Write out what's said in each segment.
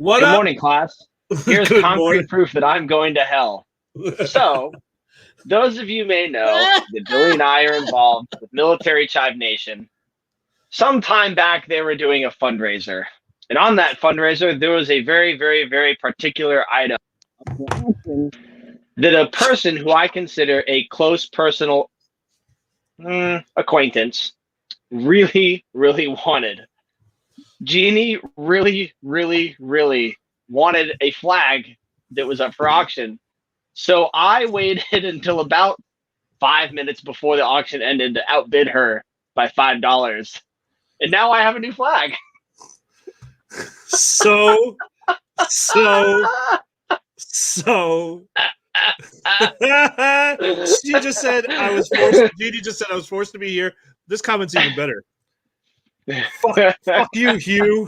What Good up? morning, class. Here's Good concrete morning. proof that I'm going to hell. So, those of you may know that Billy and I are involved with Military Chive Nation. Some time back, they were doing a fundraiser. And on that fundraiser, there was a very, very, very particular item that a person who I consider a close personal acquaintance really, really wanted. Genie really, really, really wanted a flag that was up for auction. So I waited until about 5 minutes before the auction ended to outbid her by $5. And now I have a new flag. So. She just said I was forced. Genie just said I was forced to be here. This comment's even better. Fuck you, Hugh.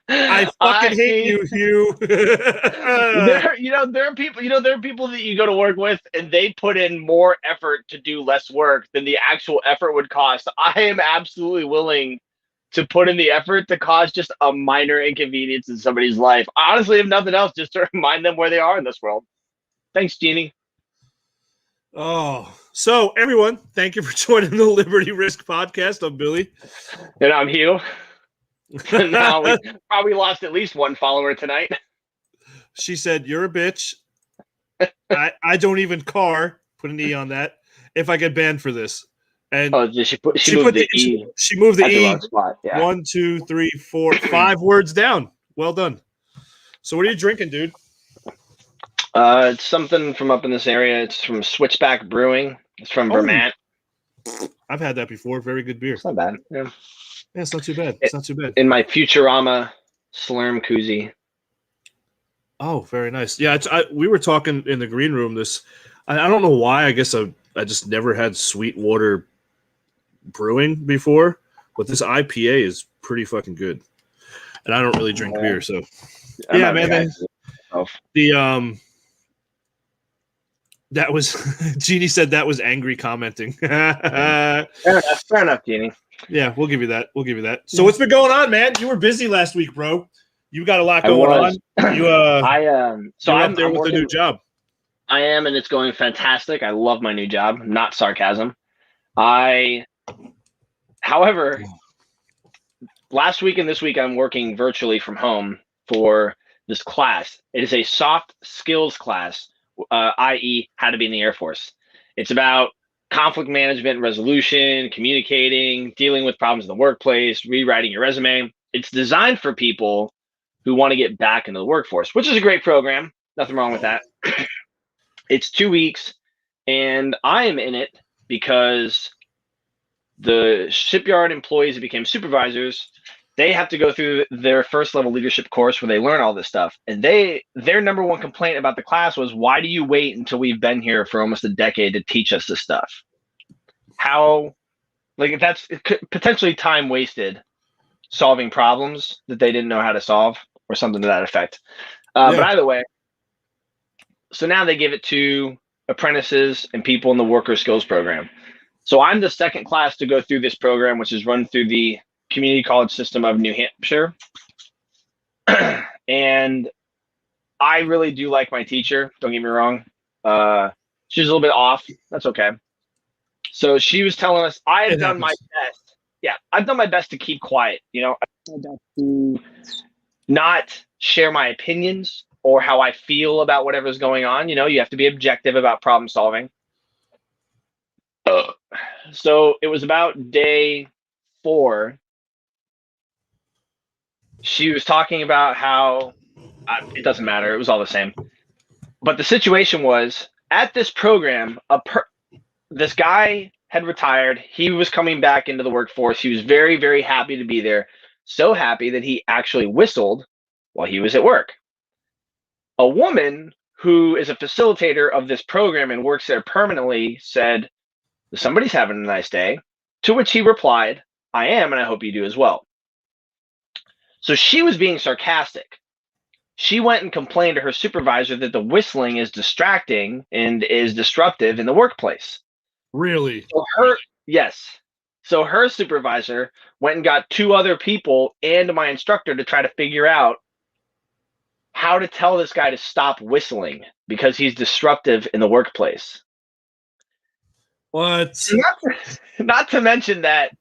I fucking hate you, Hugh. there are people that you go to work with and they put in more effort to do less work than the actual effort would cost. I am absolutely willing to put in the effort to cause just a minor inconvenience in somebody's life. Honestly, if nothing else, just to remind them where they are in this world. Thanks, Genie. Oh, so everyone, thank you for joining the Liberty Risk podcast. I'm Billy. And I'm Hugh. Now we probably lost at least one follower tonight. She said, "You're a bitch. I don't even car." Put an E on that. If I get banned for this, and she moved the E. She moved the E. Wrong spot. Yeah. 1, 2, 3, 4, 5 words down. Well done. So, what are you drinking, dude? It's something from up in this area. It's from Switchback Brewing. It's from Vermont. I've had that before. Very good beer. It's not bad. Yeah, it's not too bad. It's not too bad. In my Futurama Slurm koozie. Oh, very nice. Yeah, we were talking in the green room. I don't know why. I guess I just never had Sweetwater Brewing before, but this IPA is pretty fucking good. And I don't really drink beer, so yeah, man. That was Genie said that was angry commenting. Fair enough, Genie. Yeah, we'll give you that. So what's been going on, man? You were busy last week, bro. You got a lot going on. I'm there with a new job. I am, and it's going fantastic. I love my new job. Not sarcasm. However, last week and this week I'm working virtually from home for this class. It is a soft skills class, i.e., how to be in the Air Force. It's about conflict management, resolution, communicating, dealing with problems in the workplace, rewriting your resume. It's designed for people who want to get back into the workforce, which is a great program. Nothing wrong with that. It's 2 weeks, and I am in it because the shipyard employees that became supervisors, they have to go through their first level leadership course where they learn all this stuff. And their number one complaint about the class was, why do you wait until we've been here for almost a decade to teach us this stuff? That's potentially time wasted solving problems that they didn't know how to solve or something to that effect. But either way, so now they give it to apprentices and people in the worker skills program. So I'm the second class to go through this program, which is run through the community college system of New Hampshire. And I really do like my teacher. Don't get me wrong. She's a little bit off. That's okay. So she was telling us, I've done my best. Yeah, I've done my best to keep quiet. I've done my best to not share my opinions or how I feel about whatever's going on. You have to be objective about problem solving. So it was about day 4. She was talking about how it doesn't matter. It was all the same. But the situation was, at this program, this guy had retired. He was coming back into the workforce. He was very, very happy to be there. So happy that he actually whistled while he was at work. A woman who is a facilitator of this program and works there permanently said, "Somebody's having a nice day." To which he replied, "I am, and I hope you do as well." So she was being sarcastic. She went and complained to her supervisor that the whistling is distracting and is disruptive in the workplace. Really? Yes. So her supervisor went and got 2 other people and my instructor to try to figure out how to tell this guy to stop whistling because he's disruptive in the workplace. What? Not to mention that,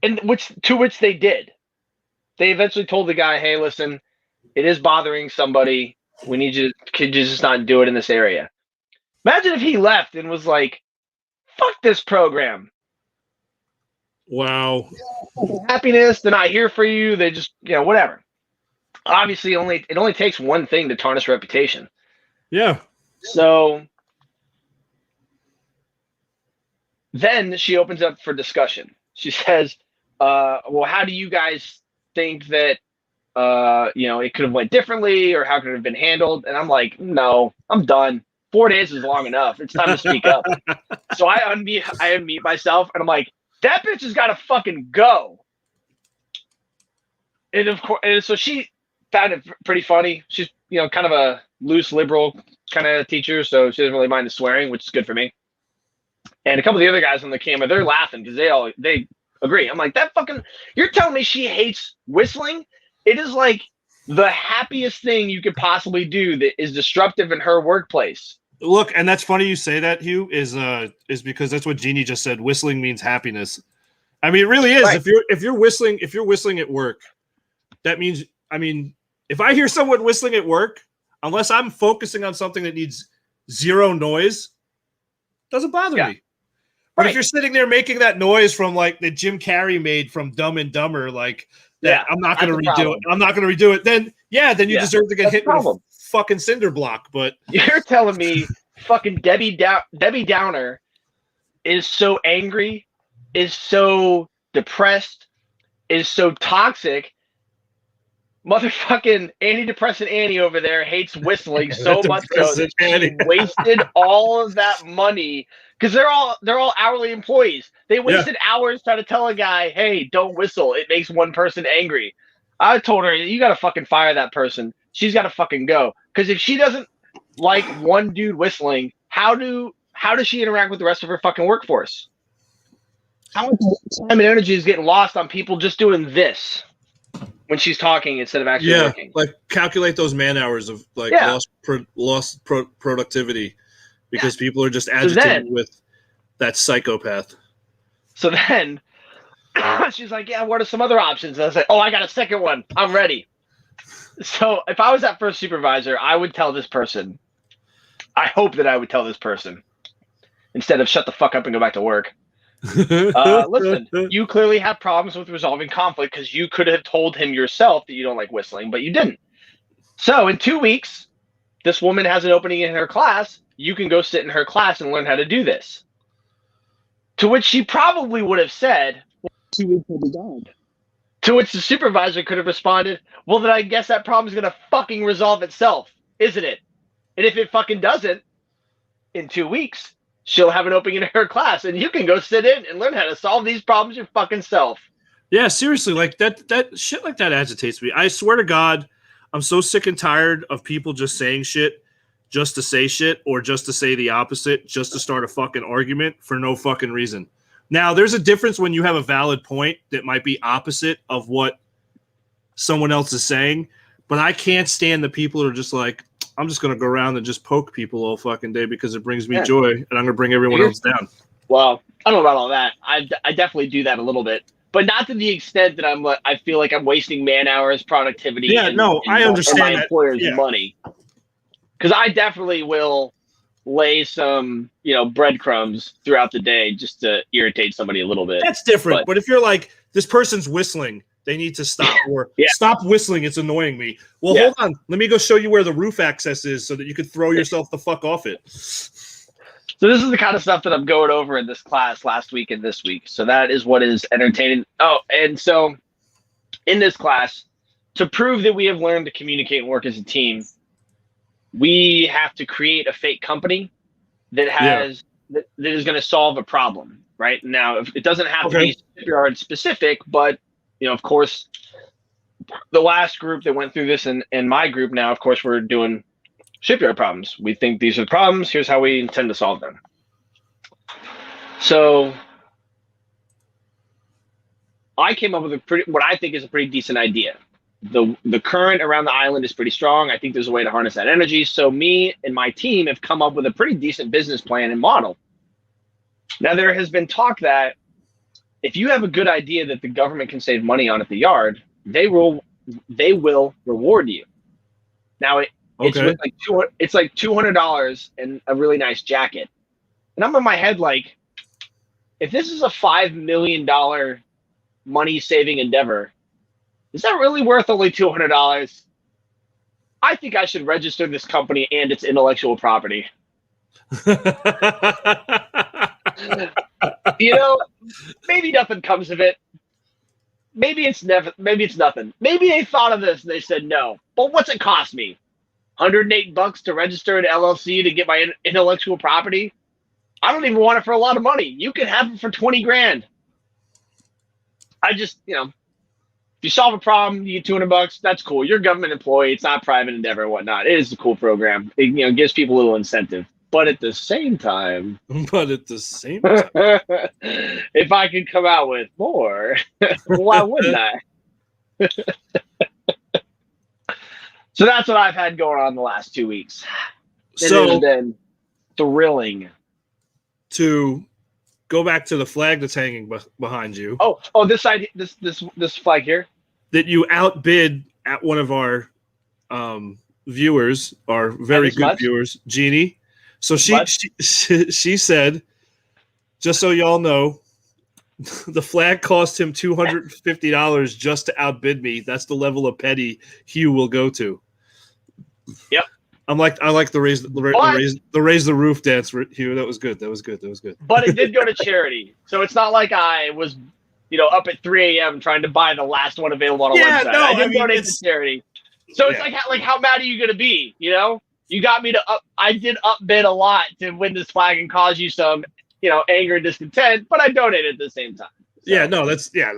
and which they did. They eventually told the guy, "Hey, listen, it is bothering somebody. We need you. Could you just not do it in this area?" Imagine if he left and was like, "Fuck this program. Wow. Happiness, they're not here for you. They just, whatever." Obviously, it only takes one thing to tarnish reputation. Yeah. So then she opens up for discussion. She says, "Well, how do you guys think that it could have went differently, or how could it have been handled?" And I'm like, "No, I'm done. 4 days is long enough. It's time to speak up." So I unmute myself, and I'm like, "That bitch has got to fucking go." And of course, and so she found it pretty funny. She's kind of a loose liberal kind of teacher, so she doesn't really mind the swearing, which is good for me. And a couple of the other guys on the camera, they're laughing because they agree. I'm like, you're telling me she hates whistling? It is like the happiest thing you could possibly do that is disruptive in her workplace. Look, and that's funny you say that, Hugh, is because that's what Genie just said. Whistling means happiness. I mean, it really is. Right. If you're whistling at work, that means, if I hear someone whistling at work, unless I'm focusing on something that needs zero noise, doesn't bother me. But if you're sitting there making that noise from like that Jim Carrey made from Dumb and Dumber, like that, I'm not going to redo it. I'm not going to redo it. Then you deserve to get hit with a fucking cinder block. But you're telling me fucking Debbie Downer is so angry, is so depressed, is so toxic. Motherfucking antidepressant Annie over there hates whistling so much so that she wasted all of that money because they're all hourly employees. They wasted hours trying to tell a guy, "Hey, don't whistle. It makes one person angry." I told her, "You got to fucking fire that person. She's got to fucking go." Because if she doesn't like one dude whistling, how does she interact with the rest of her fucking workforce? How much time and energy is getting lost on people just doing this when she's talking instead of actually working? Like calculate those man hours of like lost productivity because people are just agitated with that psychopath. So then she's like, "Yeah, what are some other options?" And I was like, "Oh, I got a second one. I'm ready." So if I was that first supervisor, I would tell this person. I hope that I would tell this person instead of shut the fuck up and go back to work. Listen, you clearly have problems with resolving conflict because you could have told him yourself that you don't like whistling, but you didn't. So in 2 weeks, this woman has an opening in her class. You can go sit in her class and learn how to do this. To which she probably would have said, "Well, 2 weeks will be gone." To which the supervisor could have responded, "Well, then I guess that problem is going to fucking resolve itself, isn't it? And if it fucking doesn't, in 2 weeks, she'll have an opening in her class and you can go sit in and learn how to solve these problems your fucking self." Yeah, seriously, like that shit like that agitates me. I swear to God, I'm so sick and tired of people just saying shit just to say shit or just to say the opposite, just to start a fucking argument for no fucking reason. Now, there's a difference when you have a valid point that might be opposite of what someone else is saying, but I can't stand the people who are just like, "I'm just going to go around and just poke people all fucking day because it brings me joy, and I'm going to bring everyone else down." Well, I don't know about all that. I definitely do that a little bit, but not to the extent that I feel like I'm wasting man hours, productivity. Yeah, I understand my employer's money. Because I definitely will lay some, breadcrumbs throughout the day just to irritate somebody a little bit. That's different. But if you're like, this person's whistling, they need to stop, or stop whistling, it's annoying me. Well, hold on. Let me go show you where the roof access is so that you could throw yourself the fuck off it. So this is the kind of stuff that I'm going over in this class last week and this week. So that is what is entertaining. Oh, and so in this class, to prove that we have learned to communicate and work as a team, we have to create a fake company that has that is going to solve a problem. Right now, it doesn't have to be shipyard specific, but of course, the last group that went through this and my group now, of course, we're doing shipyard problems. We think these are the problems. Here's how we intend to solve them. So I came up with what I think is a pretty decent idea. the current around the island is pretty strong. I think there's a way to harness that energy. So me and my team have come up with a pretty decent business plan and model. Now, there has been talk that if you have a good idea that the government can save money on at the yard, they will reward you. Now it's with like $200 and a really nice jacket. And I'm in my head like, if this is a $5 million money saving endeavor, is that really worth only $200? I think I should register this company and its intellectual property. Maybe nothing comes of it. Maybe it's nothing. Maybe they thought of this and they said no. But what's it cost me? $108 to register an LLC to get my intellectual property? I don't even want it for a lot of money. You can have it for 20 grand. I just, if you solve a problem, you get $200. That's cool. You're a government employee. It's not private endeavor and whatnot. It is a cool program. It, gives people a little incentive. But at the same time, if I could come out with more, why wouldn't I? So that's what I've had going on the last 2 weeks. It has been thrilling. To go back to the flag that's hanging behind you. Oh, this side, this flag here. That you outbid at one of our viewers, our very good viewers, Genie. So she said, just so y'all know, the flag cost him $250 just to outbid me. That's the level of petty Hugh will go to. Yep. I like the raise the roof dance, Hugh. That was good. But it did go to charity, so it's not like I was, up at 3 a.m. trying to buy the last one available on a website. I did donate to charity. So it's like how mad are you gonna be? You got me to up. I did upbid a lot to win this flag and cause you some, anger and discontent. But I donated at the same time. So. Yeah, no.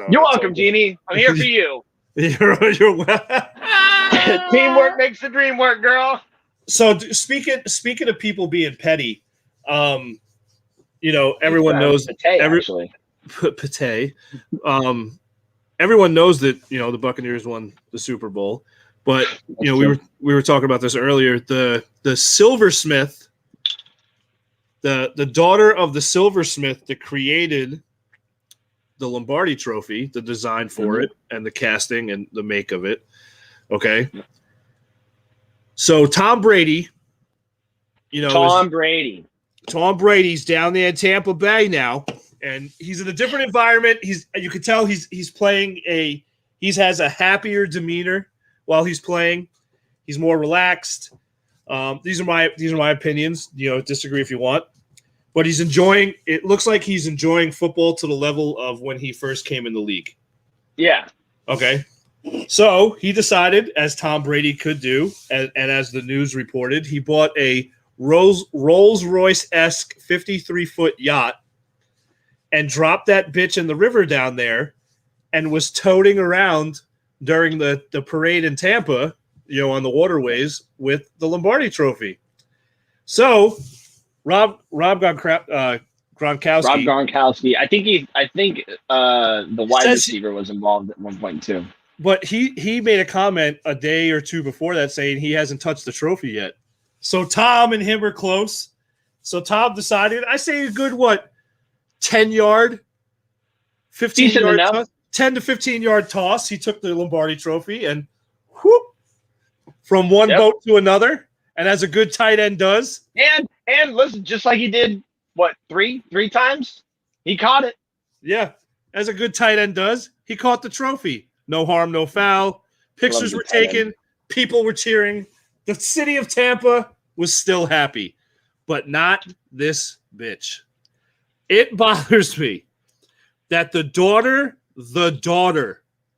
You're welcome, Genie. I'm here for you. You're welcome. Teamwork makes the dream work, girl. So speaking of people being petty, everyone knows Pate. Everyone knows that the Buccaneers won the Super Bowl. But we were talking about this earlier. The silversmith, the daughter of the silversmith that created the Lombardi Trophy, the design for it, and the casting and the make of it. Okay. So Tom Brady, Tom Brady's down there in Tampa Bay now, and he's in a different environment. You can tell he's playing he has a happier demeanor. While he's playing, he's more relaxed. These are my opinions. Disagree if you want, but he's enjoying. It looks like he's enjoying football to the level of when he first came in the league. Yeah. Okay. So he decided, as Tom Brady could do, and as the news reported, he bought a Rolls-Royce-esque 53-foot yacht and dropped that bitch in the river down there, and was toting around during the parade in Tampa, on the waterways with the Lombardi Trophy. So, Rob Gronkowski. I think the wide receiver was involved at one point too. But he made a comment a day or two before that saying he hasn't touched the trophy yet. So Tom and him are close. So Tom decided, I say a good 10-yard, 15-yard. 10 to 15-yard toss. He took the Lombardi Trophy and whoop from one boat to another. And as a good tight end does. And listen, just like he did, three times? He caught it. Yeah. As a good tight end does, he caught the trophy. No harm, no foul. Pictures were taken. People were cheering. The city of Tampa was still happy. But not this bitch. It bothers me that the daughter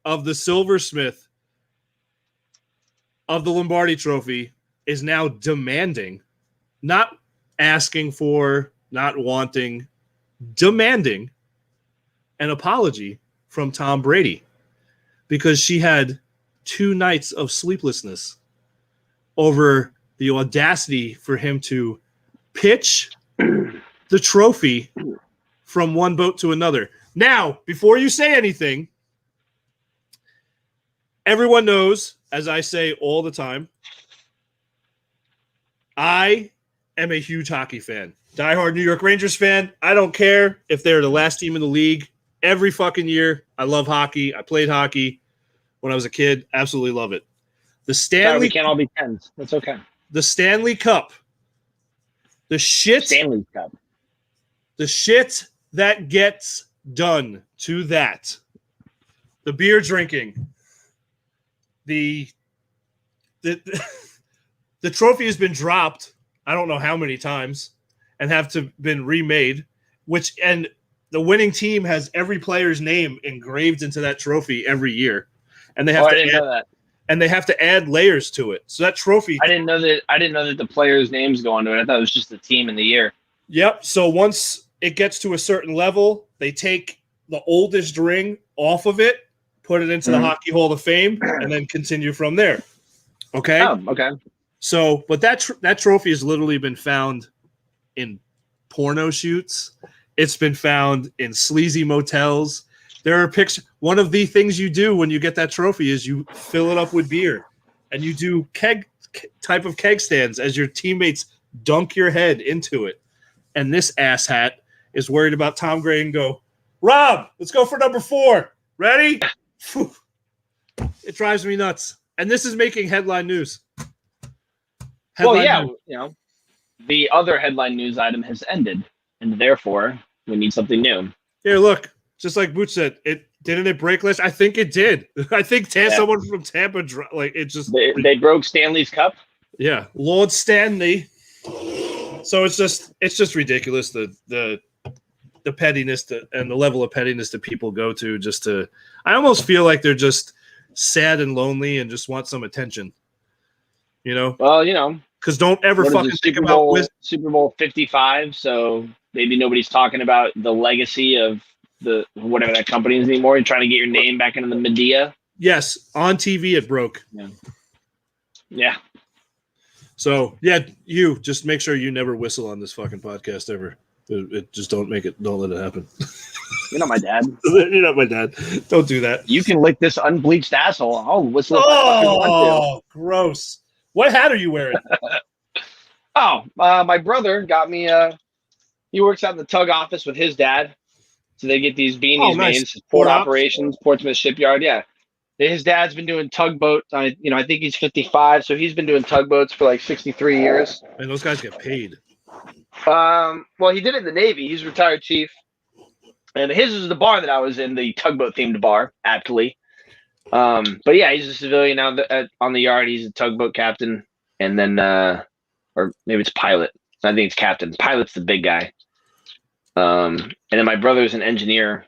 of the silversmith of the Lombardi Trophy is now demanding, not asking for, not wanting, demanding an apology from Tom Brady because she had 2 nights of sleeplessness over the audacity for him to pitch the trophy from one boat to another. Now, before you say anything, Everyone knows, as I say all the time, I am a huge hockey fan. Diehard New York Rangers fan. I don't care if they're the last team in the league. Every fucking year, I love hockey. I played hockey when I was a kid. Absolutely love it. The Sorry, we Stanley, can't all be tens. That's okay. the Stanley Cup, the shit that gets done to that, the beer drinking, the trophy has been dropped. I don't know how many times, and have to been remade. And the winning team has every player's name engraved into that trophy every year, and they have I didn't know that. And they have to add layers to it. So that trophy, I didn't know that the players' names go onto it. I thought it was just the team in the year. Yep. So once it gets to a certain level, they take the oldest ring off of it, put it into the Hockey Hall of Fame, and then continue from there. Okay. Oh, okay. So, but that trophy has literally been found in porno shoots. It's been found in sleazy motels. There are pictures. One of the things you do when you get that trophy is you fill it up with beer, and you do type of keg stands as your teammates dunk your head into it. And this asshat is worried about Tom Gray and go, Rob, let's go for number 4. Ready? It drives me nuts. And this is making headline news. News. The other headline news item has ended, and therefore we need something new. Here, look. Just like Booch said, didn't it break last? I think it did. I think someone from Tampa, they broke Stanley's cup. Yeah, Lord Stanley. So it's just ridiculous the pettiness and the level of pettiness that people go to. I almost feel like they're just sad and lonely and just want some attention. Well, because don't ever fucking think about Super Bowl 55. So maybe nobody's talking about the legacy of the whatever that company is anymore. You're trying to get your name back into the media. Yes, on TV it broke. Yeah. So you just make sure you never whistle on this fucking podcast ever. It just don't let it happen. You're not my dad. You're not my dad. Don't do that. You can lick this unbleached asshole. I'll whistle. Oh, gross! What hat are you wearing? My brother got me. He works out in the tug office with his dad. So they get these beanies made. Port operations, Portsmouth Shipyard. Yeah, his dad's been doing tugboats. I think he's 55, so he's been doing tugboats for like 63 years. And those guys get paid. Well, he did it in the Navy. He's retired chief, and his is the bar that I was in, the tugboat themed bar, aptly. But yeah, he's a civilian now on the yard. He's a tugboat captain, and then or maybe it's pilot. I think it's captain. Pilot's the big guy. And then my brother's an engineer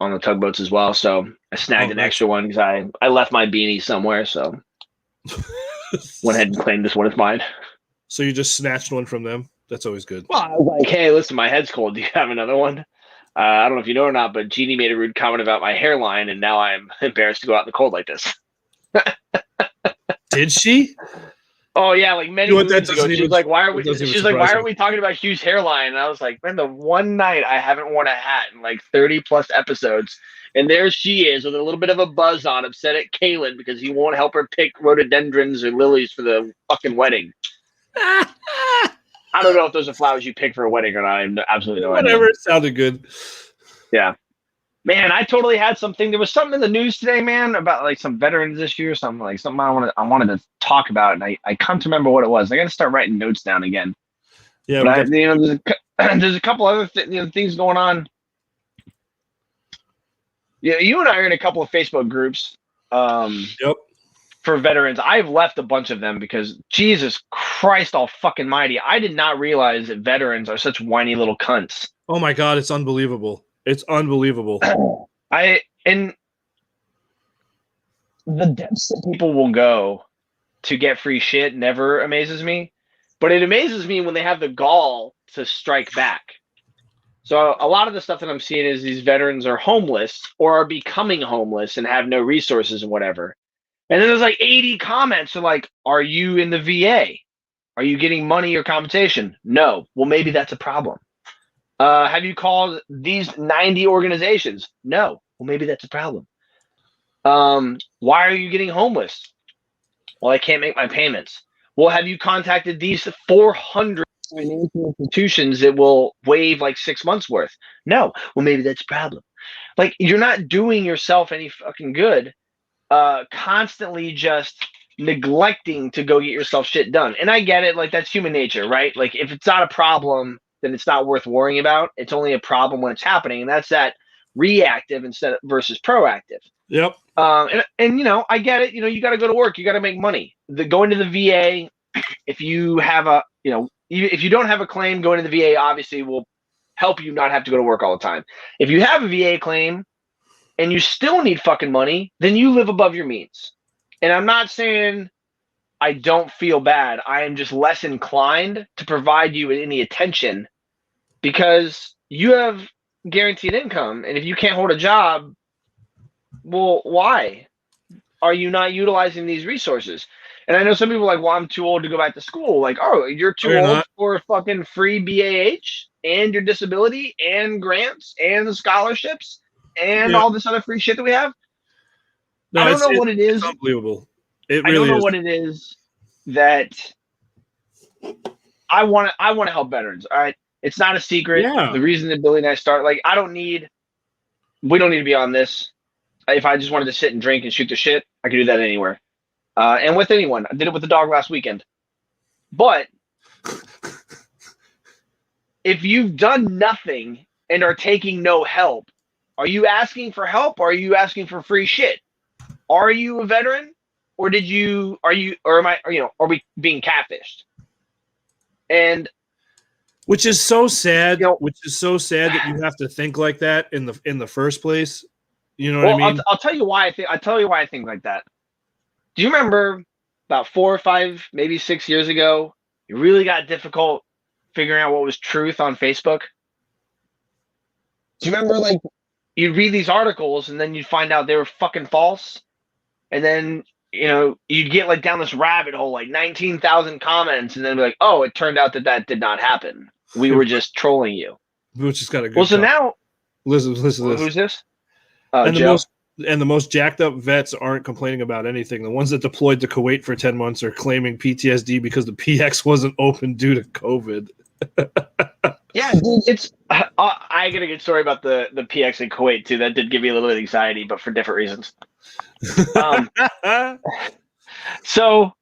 on the tugboats as well, so I snagged an extra one because I left my beanie somewhere, so went ahead and claimed this one as mine. So you just snatched one from them? That's always good. Well, I was like, hey, listen, my head's cold. Do you have another one? I don't know if you know or not, but Genie made a rude comment about my hairline, and now I'm embarrassed to go out in the cold like this. Did she? Oh yeah, like many moons ago. She's like, why are we talking about Hugh's hairline? And I was like, man, the one night I haven't worn a hat in like 30 plus episodes. And there she is with a little bit of a buzz on, upset at Kaylin because he won't help her pick rhododendrons or lilies for the fucking wedding. I don't know if those are flowers you pick for a wedding or not. I have absolutely no idea. Whatever, it sounded good. Yeah. Man, I totally had something. There was something in the news today, man, about like some veterans issue or something I wanted to talk about, and I can't remember what it was. I got to start writing notes down again. Yeah, but there's a couple other things going on. Yeah, you and I are in a couple of Facebook groups. Yep. For veterans, I've left a bunch of them because Jesus Christ, all fucking mighty! I did not realize that veterans are such whiny little cunts. Oh my God, it's unbelievable. It's unbelievable. And the depths that people will go to get free shit never amazes me, but it amazes me when they have the gall to strike back. So a lot of the stuff that I'm seeing is these veterans are homeless or are becoming homeless and have no resources and whatever. And then there's like 80 comments are like, are you in the VA? Are you getting money or compensation? No. Well, maybe that's a problem. Have you called these 90 organizations? No. Well, maybe that's a problem. Why are you getting homeless? Well, I can't make my payments. Well, have you contacted these 400 financial institutions that will waive like 6 months worth? No. Well, maybe that's a problem. Like, you're not doing yourself any fucking good, constantly just neglecting to go get yourself shit done. And I get it, like, that's human nature, right? Like, if it's not a problem, then it's not worth worrying about. It's only a problem when it's happening, and that's that reactive instead of versus proactive. Yep. And you know, I get it. You know, you got to go to work. You got to make money. Going to the VA, if you have a, you know, if you don't have a claim, going to the VA obviously will help you not have to go to work all the time. If you have a VA claim and you still need fucking money, then you live above your means. And I'm not saying I don't feel bad. I am just less inclined to provide you with any attention because you have guaranteed income. And if you can't hold a job, well, why are you not utilizing these resources? And I know some people are like, well, I'm too old to go back to school. Like, oh, you're too old for fucking free BAH and your disability and grants and scholarships and all this other free shit that we have. No, I don't know what it is. It's unbelievable. It really I don't know is. what it is that I want to help veterans. All right. It's not a secret. Yeah. The reason that Billy and I start, like, we don't need to be on this. If I just wanted to sit and drink and shoot the shit, I could do that anywhere. And with anyone. I did it with the dog last weekend. But if you've done nothing and are taking no help, are you asking for help or are you asking for free shit? Are you a veteran? Or are we being catfished? And which is so sad. Which is so sad that you have to think like that in the first place. You know what I mean? I'll tell you why I think like that. Do you remember about 4 or 5, maybe 6 years ago, it really got difficult figuring out what was truth on Facebook? Do you remember, like, you'd read these articles and then you'd find out they were fucking false? And then, you know, you'd get like down this rabbit hole, like 19,000 comments, and then be like, oh, it turned out that did not happen. We were just trolling you. Which has got a good. Well, so now, listen to this. Who's this? And Joe. the most jacked up vets aren't complaining about anything. The ones that deployed to Kuwait for 10 months are claiming PTSD because the PX wasn't open due to COVID. Yeah, dude, it's. I got a good story about the PX in Kuwait too. That did give me a little bit of anxiety, but for different reasons. So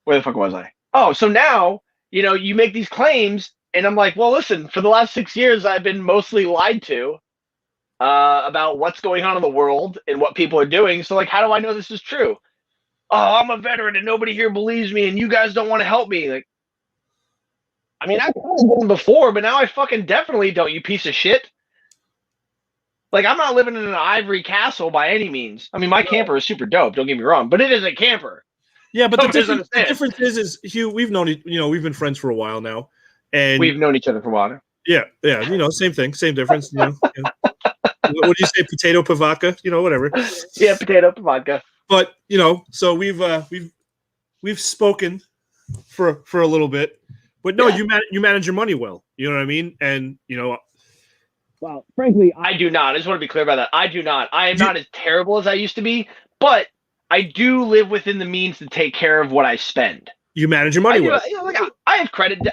where the fuck was I? Oh, so now, you know, you make these claims, and I'm like, well, listen, for the last 6 years, I've been mostly lied to about what's going on in the world and what people are doing. So, like, how do I know this is true? Oh, I'm a veteran and nobody here believes me, and you guys don't want to help me. Like, I mean, I've told them before, but now I fucking definitely don't, you piece of shit. Like, I'm not living in an ivory castle by any means. I mean, my camper is super dope, don't get me wrong, but it is a camper. Yeah, but the difference is, Hugh, we've known, we've been friends for a while now. And we've known each other for a while now. Yeah, same thing, same difference. What do you say, potato pavaka? Whatever. Yeah, potato pavaka. But so we've spoken for a little bit, but no, you manage your money well. You know what I mean? And well, frankly, I do not. I just want to be clear about that. I do not. I am not as terrible as I used to be, but I do live within the means to take care of what I spend. You manage your money well. Like I have credit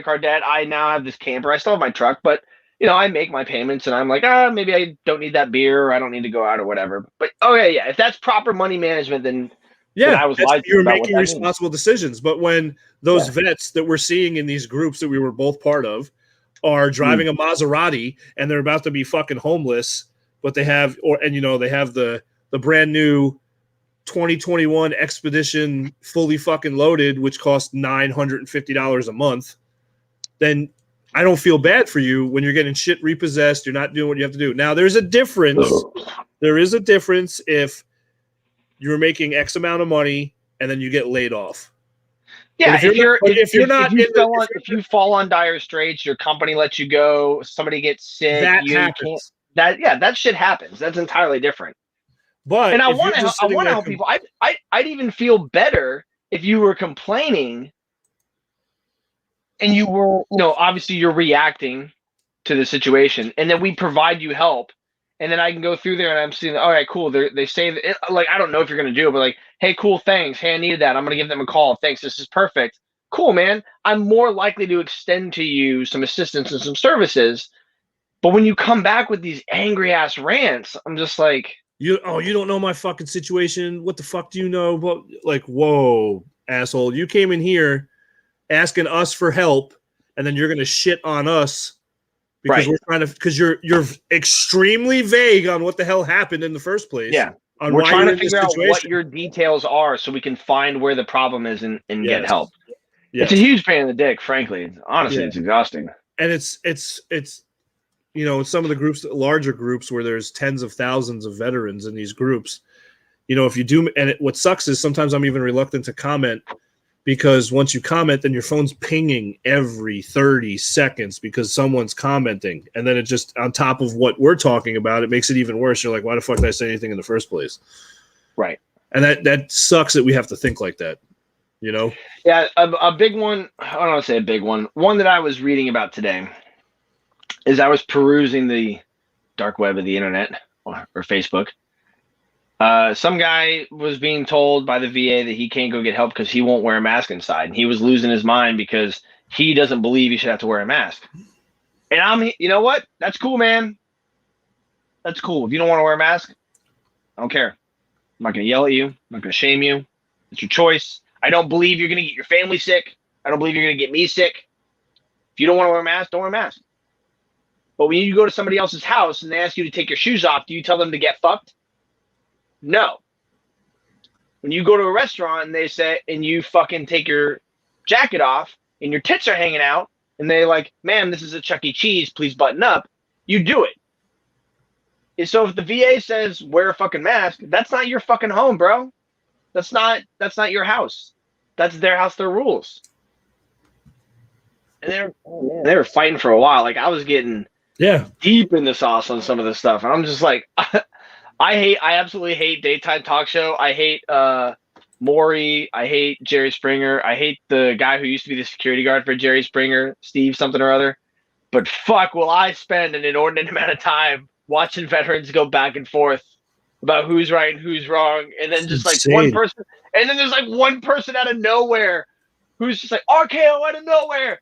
card debt. I now have this camper. I still have my truck, but I make my payments, and I'm like, maybe I don't need that beer, or I don't need to go out or whatever. But yeah, if that's proper money management, then I was lied to. You're making responsible decisions. But when those vets that we're seeing in these groups that we were both part of are driving a Maserati and they're about to be fucking homeless, but they have the brand new 2021 Expedition fully fucking loaded, which costs $950 a month, then I don't feel bad for you when you're getting shit repossessed. You're not doing what you have to do. Now, there's a difference. There is a difference if you're making X amount of money and then you get laid off. Yeah, if you fall on dire straits, your company lets you go, somebody gets sick, that shit happens. That's entirely different. But I want to help people. I'd even feel better if you were complaining and you were, obviously you're reacting to the situation, and then we provide you help, and then I can go through there and I'm seeing, all right, cool. They say that like, I don't know if you're going to do it, but like, hey, cool, thanks. Hey, I needed that. I'm going to give them a call. Thanks. This is perfect. Cool, man. I'm more likely to extend to you some assistance and some services. But when you come back with these angry ass rants, I'm just like, you don't know my fucking situation. What the fuck do you know? But like, whoa, asshole. You came in here asking us for help, and then you're going to shit on us because we're trying to, because you're extremely vague on what the hell happened in the first place. Yeah. We're trying to figure out what your details are so we can find where the problem is and get help. Yes. It's a huge pain in the dick, frankly. Honestly, it's exhausting. And it's you know, in some of the groups, larger groups where there's tens of thousands of veterans in these groups, you know, if you do, and what sucks is sometimes I'm even reluctant to comment because once you comment, then your phone's pinging every 30 seconds because someone's commenting. And then it just, on top of what we're talking about, it makes it even worse. You're like, why the fuck did I say anything in the first place? Right. And that sucks that we have to think like that, you know? Yeah, a big one, I don't want to say a big one that I was reading about today is I was perusing the dark web of the internet or Facebook. Some guy was being told by the VA that he can't go get help because he won't wear a mask inside. And he was losing his mind because he doesn't believe he should have to wear a mask. And you know what? That's cool, man. That's cool. If you don't want to wear a mask, I don't care. I'm not going to yell at you. I'm not going to shame you. It's your choice. I don't believe you're going to get your family sick. I don't believe you're going to get me sick. If you don't want to wear a mask, don't wear a mask. But when you go to somebody else's house and they ask you to take your shoes off, do you tell them to get fucked? No. When you go to a restaurant and they say, and you fucking take your jacket off and your tits are hanging out and they like, ma'am, this is a Chuck E. Cheese, please button up. You do it. And so if the VA says wear a fucking mask, that's not your fucking home, bro. That's not your house. That's their house, their rules. And they were fighting for a while. Like I was getting deep in the sauce on some of this stuff. And I'm just like, I absolutely hate daytime talk show. I hate Maury. I hate Jerry Springer. I hate the guy who used to be the security guard for Jerry Springer, Steve something or other. But fuck, will I spend an inordinate amount of time watching veterans go back and forth about who's right and who's wrong. And then just like one person, and then there's like one person out of nowhere who's just like, RKO out of nowhere,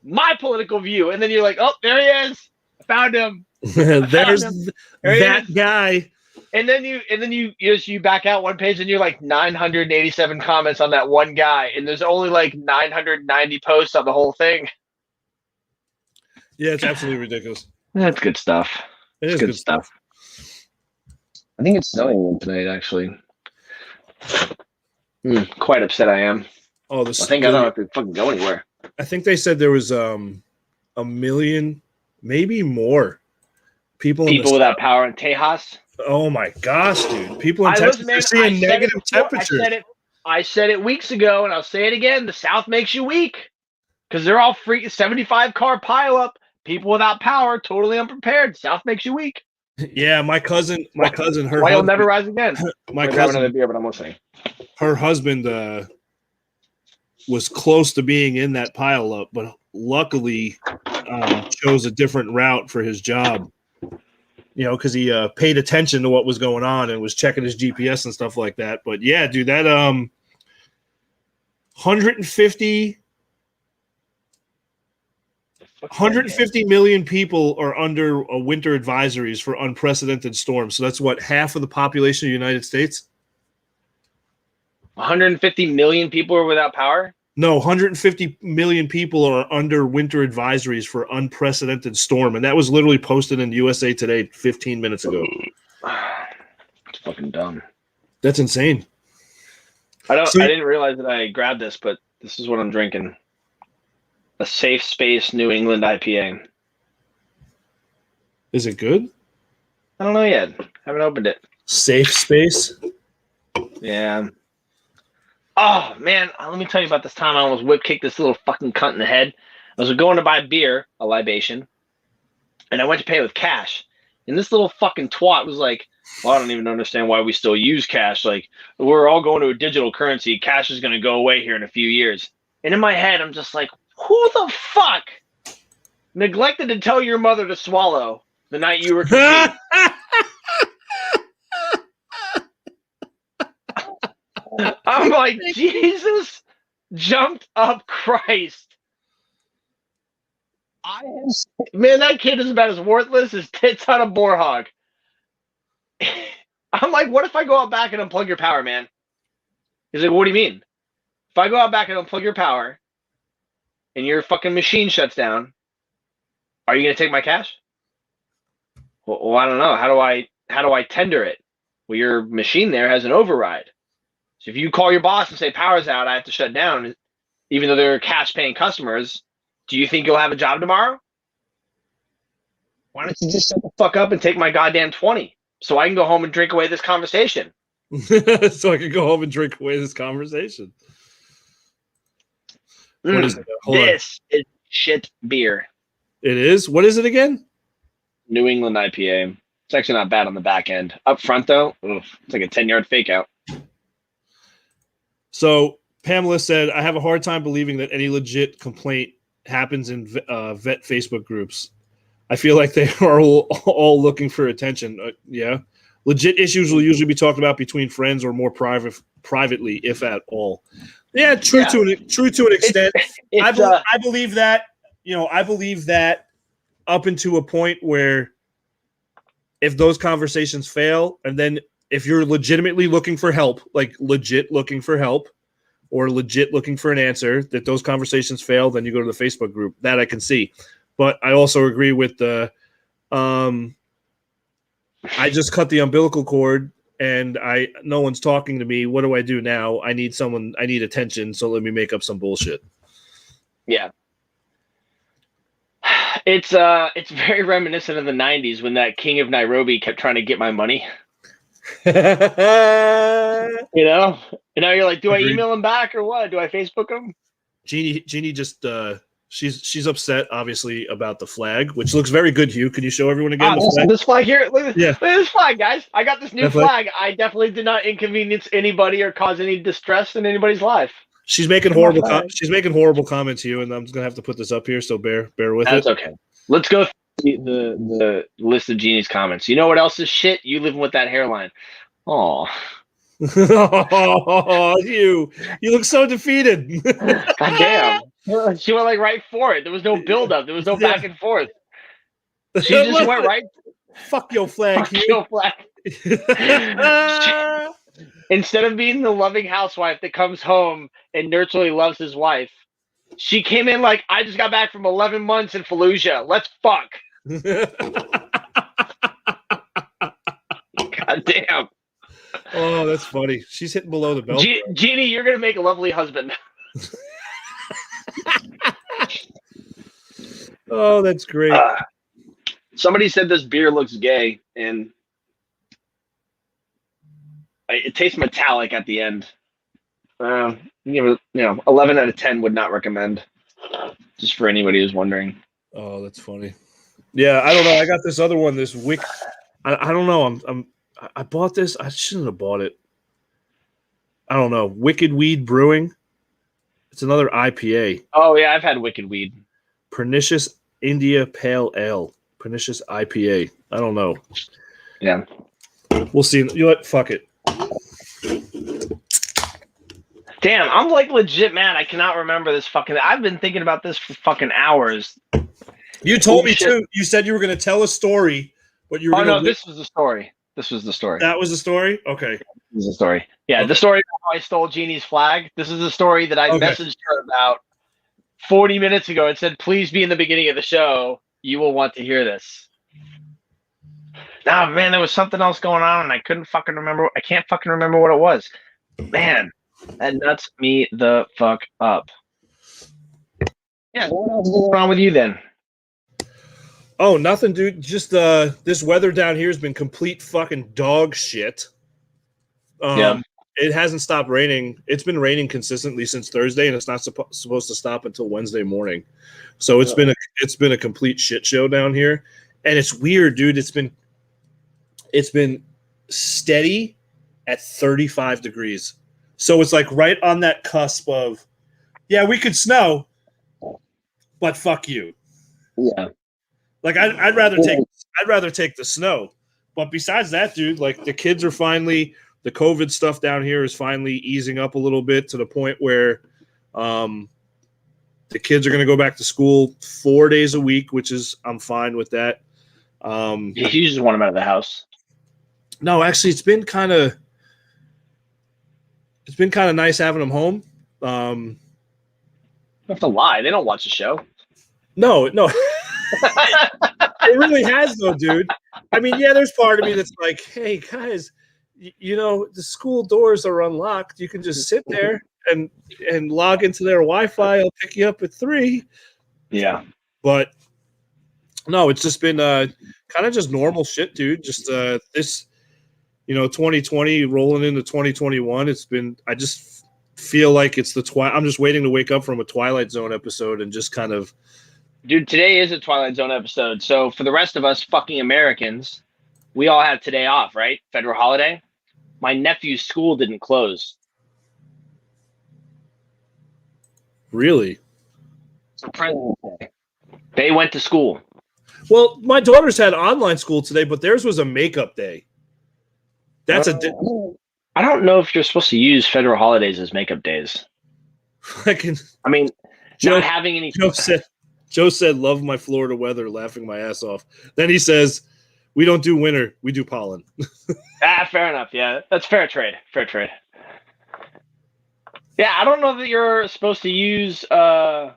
my political view. And then you're like, oh, there he is. I found him. There's that guy. And then you back out one page and you're like 987 comments on that one guy. And there's only like 990 posts on the whole thing. Yeah, it's absolutely ridiculous. That's good stuff. It is good stuff. I think it's snowing tonight, actually. Quite upset I am. Oh, I think I don't have to fucking go anywhere. I think they said there was a million, maybe more people without power in Tejas. Oh my gosh, dude! People in Texas are seeing negative temperatures. I said it weeks ago, and I'll say it again. The South makes you weak because they're all free 75 car pileup. People without power, totally unprepared. South makes you weak. Yeah, my cousin, her. Why you'll never rise again? My cousin, another beer, but I'm listening. Her husband was close to being in that pileup, but luckily chose a different route for his job. You know, because he paid attention to what was going on and was checking his GPS and stuff like that. But yeah, dude, that 150 million people are under winter advisories for unprecedented storms. So that's what, half of the population of the United States? 150 million people are without power? No, 150 million people are under winter advisories for unprecedented storm. And that was literally posted in USA Today 15 minutes ago. It's fucking dumb. That's insane. I didn't realize that I grabbed this, but this is what I'm drinking. A Safe Space New England IPA. Is it good? I don't know yet. Haven't opened it. Safe Space? Yeah. Oh, man. Let me tell you about this time I almost whip kicked this little fucking cunt in the head. I was going to buy beer, a libation, and I went to pay with cash. And this little fucking twat was like, well, I don't even understand why we still use cash. Like, we're all going to a digital currency. Cash is going to go away here in a few years. And in my head, I'm just like, who the fuck neglected to tell your mother to swallow the night you were conceived? I'm like, Jesus jumped up Christ. Man, that kid is about as worthless as tits on a boar hog. I'm like, what if I go out back and unplug your power, man? He's like, what do you mean? If I go out back and unplug your power and your fucking machine shuts down, are you gonna take my cash? Well, I don't know. How do I tender it? Well, your machine there has an override. So if you call your boss and say power's out, I have to shut down, even though they're cash paying customers, do you think you'll have a job tomorrow? Why don't you just shut the fuck up and take my goddamn 20 so I can go home and drink away this conversation? So I can go home and drink away this conversation. What is it? This is shit beer. It is? What is it again? New England IPA. It's actually not bad on the back end. Up front, though, it's like a 10-yard fake out. So Pamela said, I have a hard time believing that any legit complaint happens in vet Facebook groups. I feel like they are all looking for attention. Yeah. Legit issues will usually be talked about between friends or more privately, if at all. Yeah, true to an extent. I believe that, I believe that up into a point where if those conversations fail, and then if you're legitimately looking for help, like legit looking for help or legit looking for an answer, that those conversations fail, then you go to the Facebook group. That I can see. But I also agree with the I just cut the umbilical cord and no one's talking to me. What do I do now? I need attention, so let me make up some bullshit. Yeah. It's very reminiscent of the 90s when that king of Nairobi kept trying to get my money. And now you're like, do I email him back or what? Do I Facebook him? Genie just she's upset obviously about the flag, which looks very good. Hugh, can you show everyone again the flag? This flag here? Look at this flag, guys. I got this new flag. I definitely did not inconvenience anybody or cause any distress in anybody's life. She's making horrible comments, Hugh, and I'm just gonna have to put this up here, so bear with it. That's okay. Let's go through the list of Genie's comments. You know what else is shit? You living with that hairline. Oh, you look so defeated. God damn. She went like right for it. There was no build up. There was no back and forth. She just went right. Fuck your flag. Fuck your flag. Instead of being the loving housewife that comes home and nurturely loves his wife, she came in like, I just got back from 11 months in Fallujah. Let's fuck. God damn. Oh, that's funny. She's hitting below the belt. Genie, you're going to make a lovely husband. Oh, that's great. Somebody said this beer looks gay, and it tastes metallic at the end. 11 out of 10 would not recommend. Just for anybody who's wondering. Oh, that's funny. Yeah, I don't know. I got this other one. This Wick. I don't know. I bought this. I shouldn't have bought it. I don't know. Wicked Weed Brewing. It's another IPA. Oh yeah, I've had Wicked Weed. Pernicious India Pale Ale. Pernicious IPA. I don't know. Yeah. We'll see. You know what? Fuck it. Damn, I'm like legit mad. I cannot remember this fucking. I've been thinking about this for fucking hours. You told me too. You said you were going to tell a story, but you were. Oh no, this was the story. This was the story. That was the story. Okay. This is the story. Yeah, okay. The story of how I stole Genie's flag. This is the story that I messaged her about 40 minutes ago and said, "Please be in the beginning of the show. You will want to hear this." Nah, man, there was something else going on, and I couldn't fucking remember. I can't fucking remember what it was. Man, that nuts me the fuck up. Yeah, what else is going on with you then? Oh, nothing, dude. Just this weather down here has been complete fucking dog shit. It hasn't stopped raining. It's been raining consistently since Thursday, and it's not supposed to stop until Wednesday morning. So it's been a complete shit show down here, and it's weird, dude. It's been steady at 35 degrees. So it's like right on that cusp of, yeah, we could snow, but fuck you. Yeah. Like I'd rather take the snow. But besides that, dude, like the kids are finally the COVID stuff down here is finally easing up a little bit to the point where the kids are going to go back to school 4 days a week, which is I'm fine with that. You just want them out of the house. No, actually, it's been kind of nice having them home. You have to lie. They don't watch the show. No. It really has, though, dude. I mean, yeah, there's part of me that's like, hey, guys, the school doors are unlocked. You can just sit there and log into their Wi-Fi. I'll pick you up at 3. Yeah. But no, it's just been kind of just normal shit, dude. Just this, 2020 rolling into 2021. It's been, I just feel like it's I'm just waiting to wake up from a Twilight Zone episode and just kind of. Dude, today is a Twilight Zone episode. So for the rest of us fucking Americans, we all have today off, right? Federal holiday. My nephew's school didn't close. Really? So President's Day. They went to school. Well, my daughters had online school today, but theirs was a makeup day. That's I don't know if you're supposed to use federal holidays as makeup days. Not having any. Joe said, love my Florida weather, laughing my ass off. Then he says, we don't do winter, we do pollen. Fair enough. Yeah, that's fair trade. Fair trade. Yeah, I don't know that you're supposed to use federal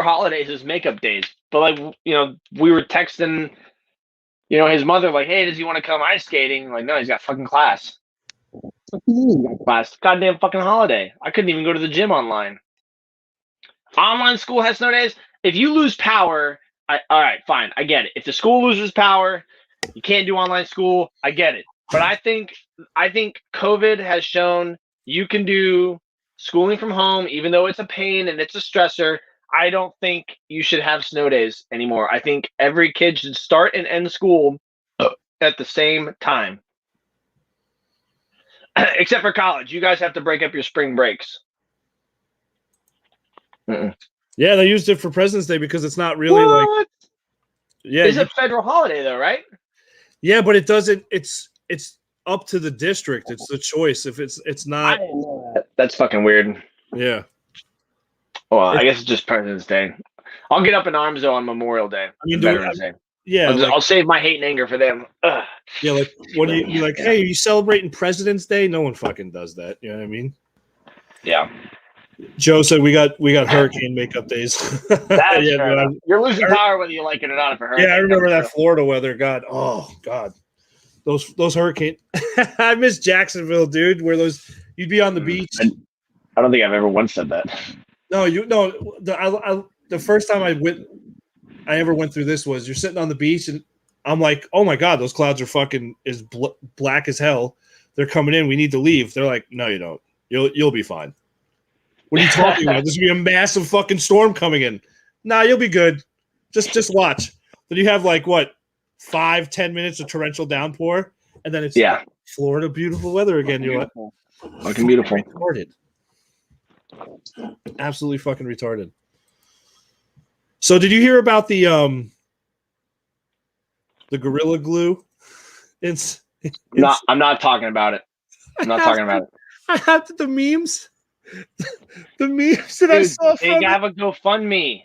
holidays as makeup days. But, we were texting, his mother, like, hey, does he want to come ice skating? Like, no, he's got fucking class. Class. Goddamn fucking holiday. I couldn't even go to the gym online. Online school has snow days. If you lose power, all right, fine. I get it. If the school loses power, you can't do online school. I get it. But I think COVID has shown you can do schooling from home, even though it's a pain and it's a stressor. I don't think you should have snow days anymore. I think every kid should start and end school at the same time. Except for college. You guys have to break up your spring breaks. Mm-mm. Yeah, they used it for President's Day because it's not really like. Yeah, it's a federal holiday though, right? Yeah, but it doesn't. It's up to the district. It's the choice. If it's not. I didn't know that. That's fucking weird. Yeah. Well, I guess it's just President's Day. I'll get up in arms though on Memorial Day. Veterans Day. Yeah, I'll save my hate and anger for them. Ugh. Yeah, like what do you like? Hey, are you celebrating President's Day? No one fucking does that. You know what I mean? Yeah. Joe said we got hurricane makeup days. That's you're losing power whether you like it or not. For hurricane. Yeah, I remember that Florida weather. God, oh God, those hurricane. I miss Jacksonville, dude. Where you'd be on the beach. I don't think I've ever once said that. No, the first time I ever went through this was you're sitting on the beach and I'm like, oh my God, those clouds are fucking black as hell. They're coming in. We need to leave. They're like, no, you don't. You'll be fine. What are you talking about? There's gonna be a massive fucking storm coming in. Nah, you'll be good. Just watch. Then you have 5-10 minutes of torrential downpour, and then it's Florida beautiful weather again. You're like, fucking beautiful. Retarded. Absolutely fucking retarded. So did you hear about the Gorilla Glue? I'm not talking about it. I'm not talking about it. I have the memes. The memes that I saw from they have a GoFundMe.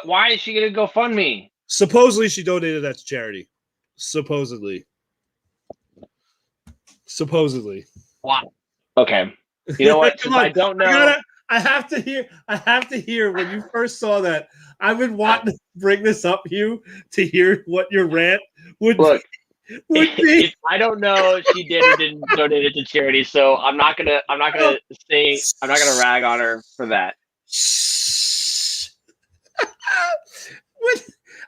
Why is she gonna GoFundMe? Supposedly she donated that to charity. Supposedly. Wow. Okay. You know what? I don't know. I have to hear when you first saw that. I've been wanting to bring this up, Hugh, to hear what your rant would be. I don't know if she did or didn't donate it to charity, so I'm not gonna rag on her for that.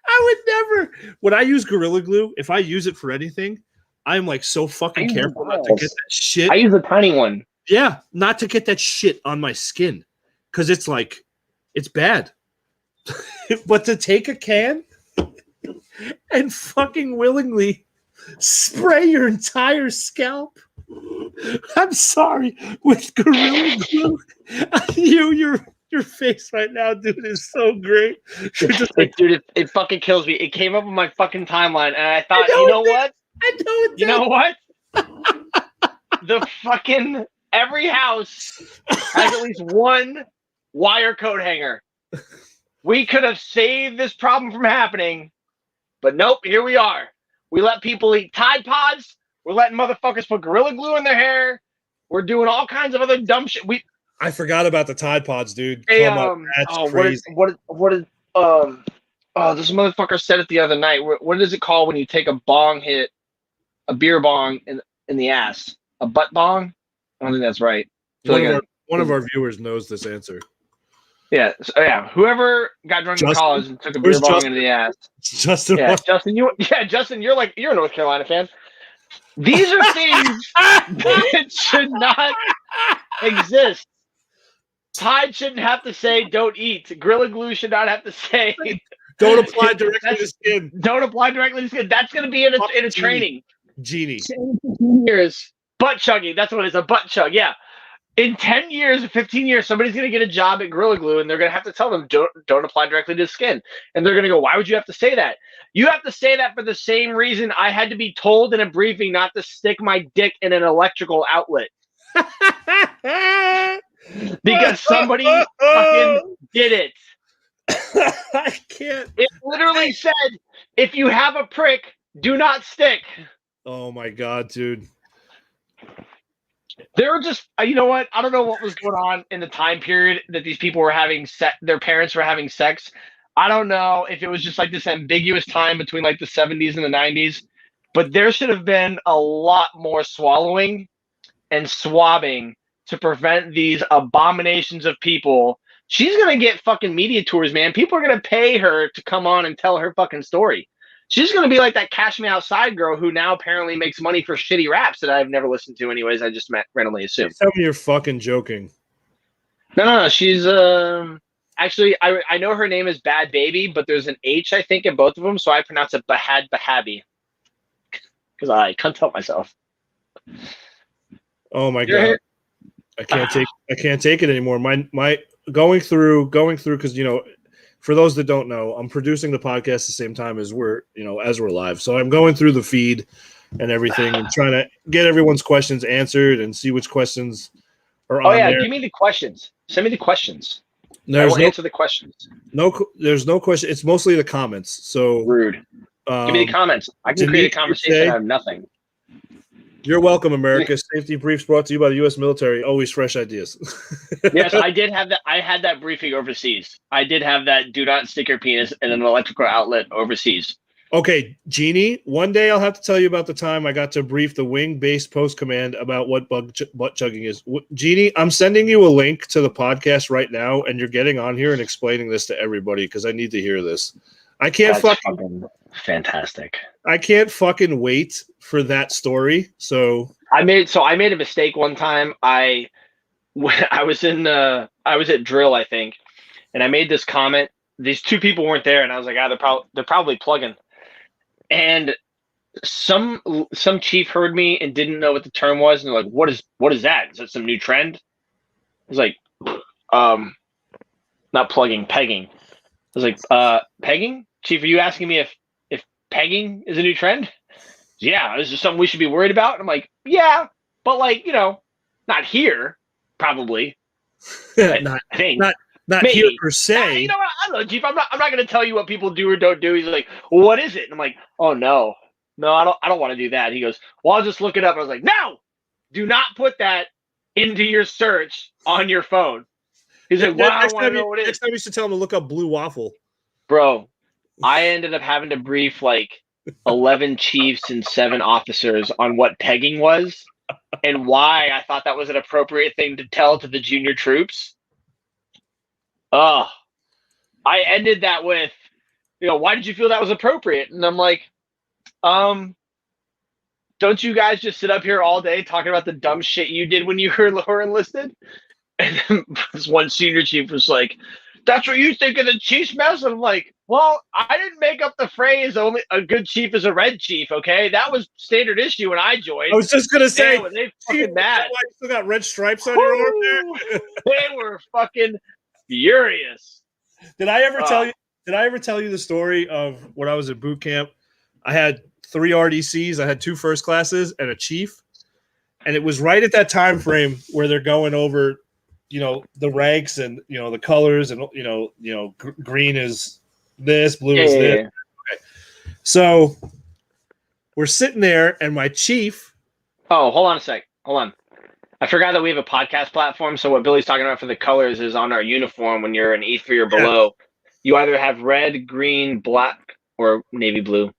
I would never. When I use Gorilla Glue, if I use it for anything, I'm so fucking careful not to get that shit. I use a tiny one. Yeah, not to get that shit on my skin, because it's bad. But to take a can and fucking willingly spray your entire scalp. I'm sorry, with Gorilla Glue. Your face right now, dude, is so great. Dude, it fucking kills me. It came up on my fucking timeline, and I thought, you know what? I know it. You know what? The fucking every house has at least one wire coat hanger. We could have saved this problem from happening, but nope, here we are. We let people eat Tide Pods. We're letting motherfuckers put Gorilla Glue in their hair. We're doing all kinds of other dumb shit. I forgot about the Tide Pods, dude. Come on, that's crazy. This motherfucker said it the other night. What is it called when you take a bong hit, a beer bong in the ass? A butt bong? I don't think that's right. One of our viewers knows this answer. Yeah, whoever got drunk in college and took a beer bong into the ass. Justin, Justin, you're a North Carolina fan. These are things that should not exist. Tide shouldn't have to say don't eat. Gorilla Glue should not have to say don't apply directly to skin. Don't apply directly to skin. That's going to be in a training. Genie. 10 years. Butt chugging. That's what it is. A butt chug. Yeah. In 10 years or 15 years, somebody's going to get a job at Gorilla Glue, and they're going to have to tell them don't apply directly to the skin. And they're going to go, why would you have to say that? You have to say that for the same reason I had to be told in a briefing not to stick my dick in an electrical outlet. Because somebody fucking did it. I can't. It literally said, if you have a prick, do not stick. Oh my God, dude. They were just, you know what? I don't know what was going on in the time period that these people were having their parents were having sex. I don't know if it was just like this ambiguous time between like the 70s and the 90s, but there should have been a lot more swallowing and swabbing to prevent these abominations of people. She's going to get fucking media tours, man. People are going to pay her to come on and tell her fucking story. She's going to be like that Cash Me Outside girl who now apparently makes money for shitty raps that I've never listened to anyways. I just randomly assumed. Tell me you're fucking joking. No. She's actually, I know her name is Bad Baby, but there's an H, I think, in both of them. So I pronounce it Bahad Bahabi because I can't help myself. Oh my God. I can't take it anymore. My going through because for those that don't know, I'm producing the podcast at the same time as we're live. So I'm going through the feed and everything and trying to get everyone's questions answered and see which questions are on there. Give me the questions. Send me the questions. I will answer the questions. There's no question. It's mostly the comments. So rude. Give me the comments. I can create a conversation out of nothing. You're welcome, America. Safety briefs brought to you by the U.S. military. Always fresh ideas. Yes, I did have that. I had that briefing overseas. I did have that. Do not stick your penis in an electrical outlet overseas. Okay, Genie. One day I'll have to tell you about the time I got to brief the wing-based post command about what butt chugging is. Genie, I'm sending you a link to the podcast right now, and you're getting on here and explaining this to everybody because I need to hear this. That's fucking fantastic. I can't fucking wait for that story. So I made a mistake one time. I was at drill, I think, and I made this comment. These two people weren't there, and I was like, they're probably plugging. And some chief heard me and didn't know what the term was, and they're like, what is that? Is that some new trend? I was like, not plugging, pegging. I was like, pegging? Chief, are you asking me if pegging is a new trend? Yeah, is this something we should be worried about? And I'm like, yeah, but like, not here, probably. not here per se. You know what? I don't know, Chief. I'm not going to tell you what people do or don't do. He's like, well, what is it? And I'm like, oh no, I don't want to do that. He goes, well, I'll just look it up. I was like, no, do not put that into your search on your phone. He's like, well, I want to know what it is. Next time you should tell him to look up blue waffle. Bro, I ended up having to brief like 11 chiefs and 7 officers on what pegging was and why I thought that was an appropriate thing to tell to the junior troops. I ended that with, why did you feel that was appropriate? And I'm like, don't you guys just sit up here all day talking about the dumb shit you did when you were enlisted? And then this one senior chief was like, that's what you think of the chief's mess? And I'm like, well, I didn't make up the phrase only a good chief is a red chief, okay? That was standard issue when I joined. I was just going to say, they fucking mad. You still got red stripes on your arm there? They were fucking furious. Did I ever tell you the story of when I was at boot camp? I had 3 RDCs. I had 2 first classes and a chief. And it was right at that time frame where they're going over, the ranks and the colors and green is this, blue is this. Yeah. Okay. So we're sitting there, and my chief. Oh, hold on a sec. Hold on. I forgot that we have a podcast platform. So what Billy's talking about for the colors is on our uniform when you're an E3 or below. You either have red, green, black, or navy blue,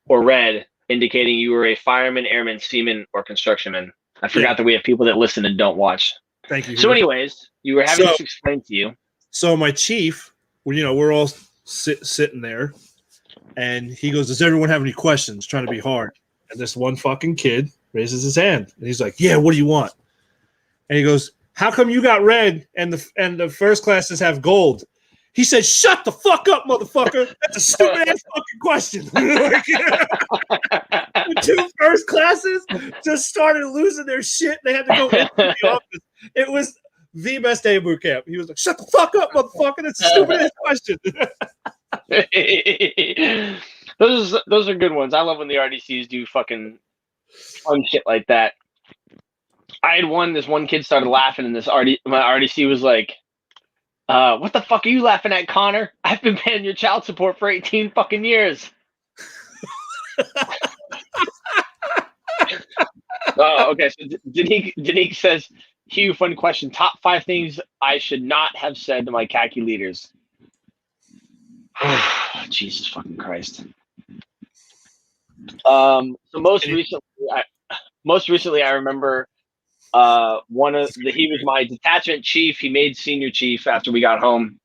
or red, indicating you were a fireman, airman, seaman, or constructionman. I forgot that we have people that listen and don't watch. Thank you. So anyways, you were having this explained to you. So my chief, we're all sitting there, and he goes, does everyone have any questions? Trying to be hard. And this one fucking kid raises his hand, and he's like, yeah, what do you want? And he goes, how come you got red and the first classes have gold? He said, shut the fuck up, motherfucker. That's a stupid ass fucking question. The two first classes just started losing their shit. They had to go into the office. It was the best day of boot camp. He was like, shut the fuck up, motherfucker. That's a stupid ass question. Those are good ones. I love when the RDCs do fucking fun shit like that. I had this one kid started laughing, and my RDC was like, what the fuck are you laughing at, Connor? I've been paying your child support for 18 fucking years. Okay, so Danique says, Hugh, fun question. Top 5 things I should not have said to my khaki leaders. Jesus fucking Christ. So most recently, I remember he was my detachment chief. He made senior chief after we got home.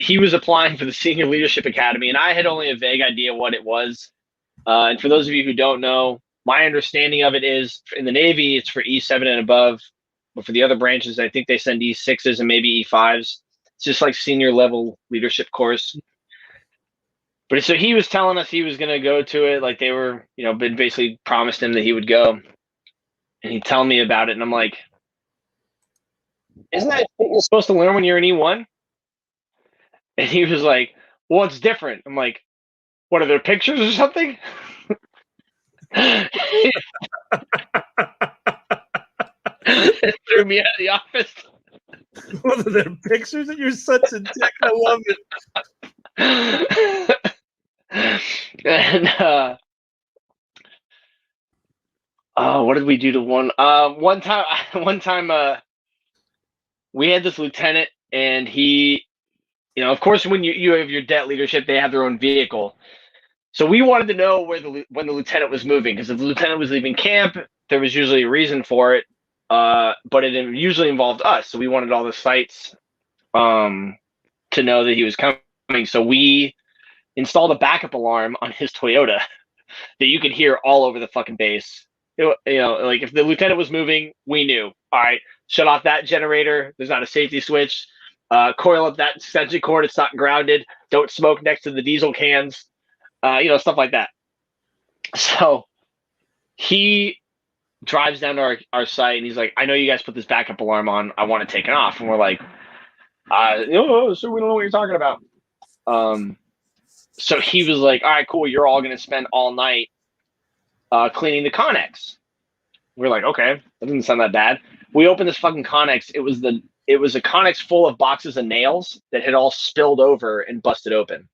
He was applying for the Senior Leadership Academy, and I had only a vague idea what it was. And for those of you who don't know, my understanding of it is in the Navy, it's for E7 and above. But for the other branches, I think they send E6s and maybe E5s. It's just like senior level leadership course. But so he was telling us he was going to go to it. Like they were, been basically promised him that he would go. And he'd tell me about it. And I'm like, isn't that what you're supposed to learn when you're an E1? And he was like, well, it's different. I'm like, what, are there pictures or something? It threw me out of the office. What, are there pictures that you're such a dick? I love it. And what did we do to one? One time, we had this lieutenant, and he, of course, when you have your det leadership, they have their own vehicle. So we wanted to know when the lieutenant was moving, because if the lieutenant was leaving camp, there was usually a reason for it, but it usually involved us. So we wanted all the sites to know that he was coming. So we installed a backup alarm on his Toyota that you could hear all over the fucking base. Like if the lieutenant was moving, we knew. All right, shut off that generator. There's not a safety switch. Coil up that extension cord. It's not grounded. Don't smoke next to the diesel cans. Stuff like that. So he drives down to our site, and he's like, I know you guys put this backup alarm on. I want to take it off. And we're like, so we don't know what you're talking about. So he was like, all right, cool. You're all going to spend all night cleaning the Connex. We're like, okay, that doesn't sound that bad. We opened this fucking Connex. It was a Connex full of boxes of nails that had all spilled over and busted open.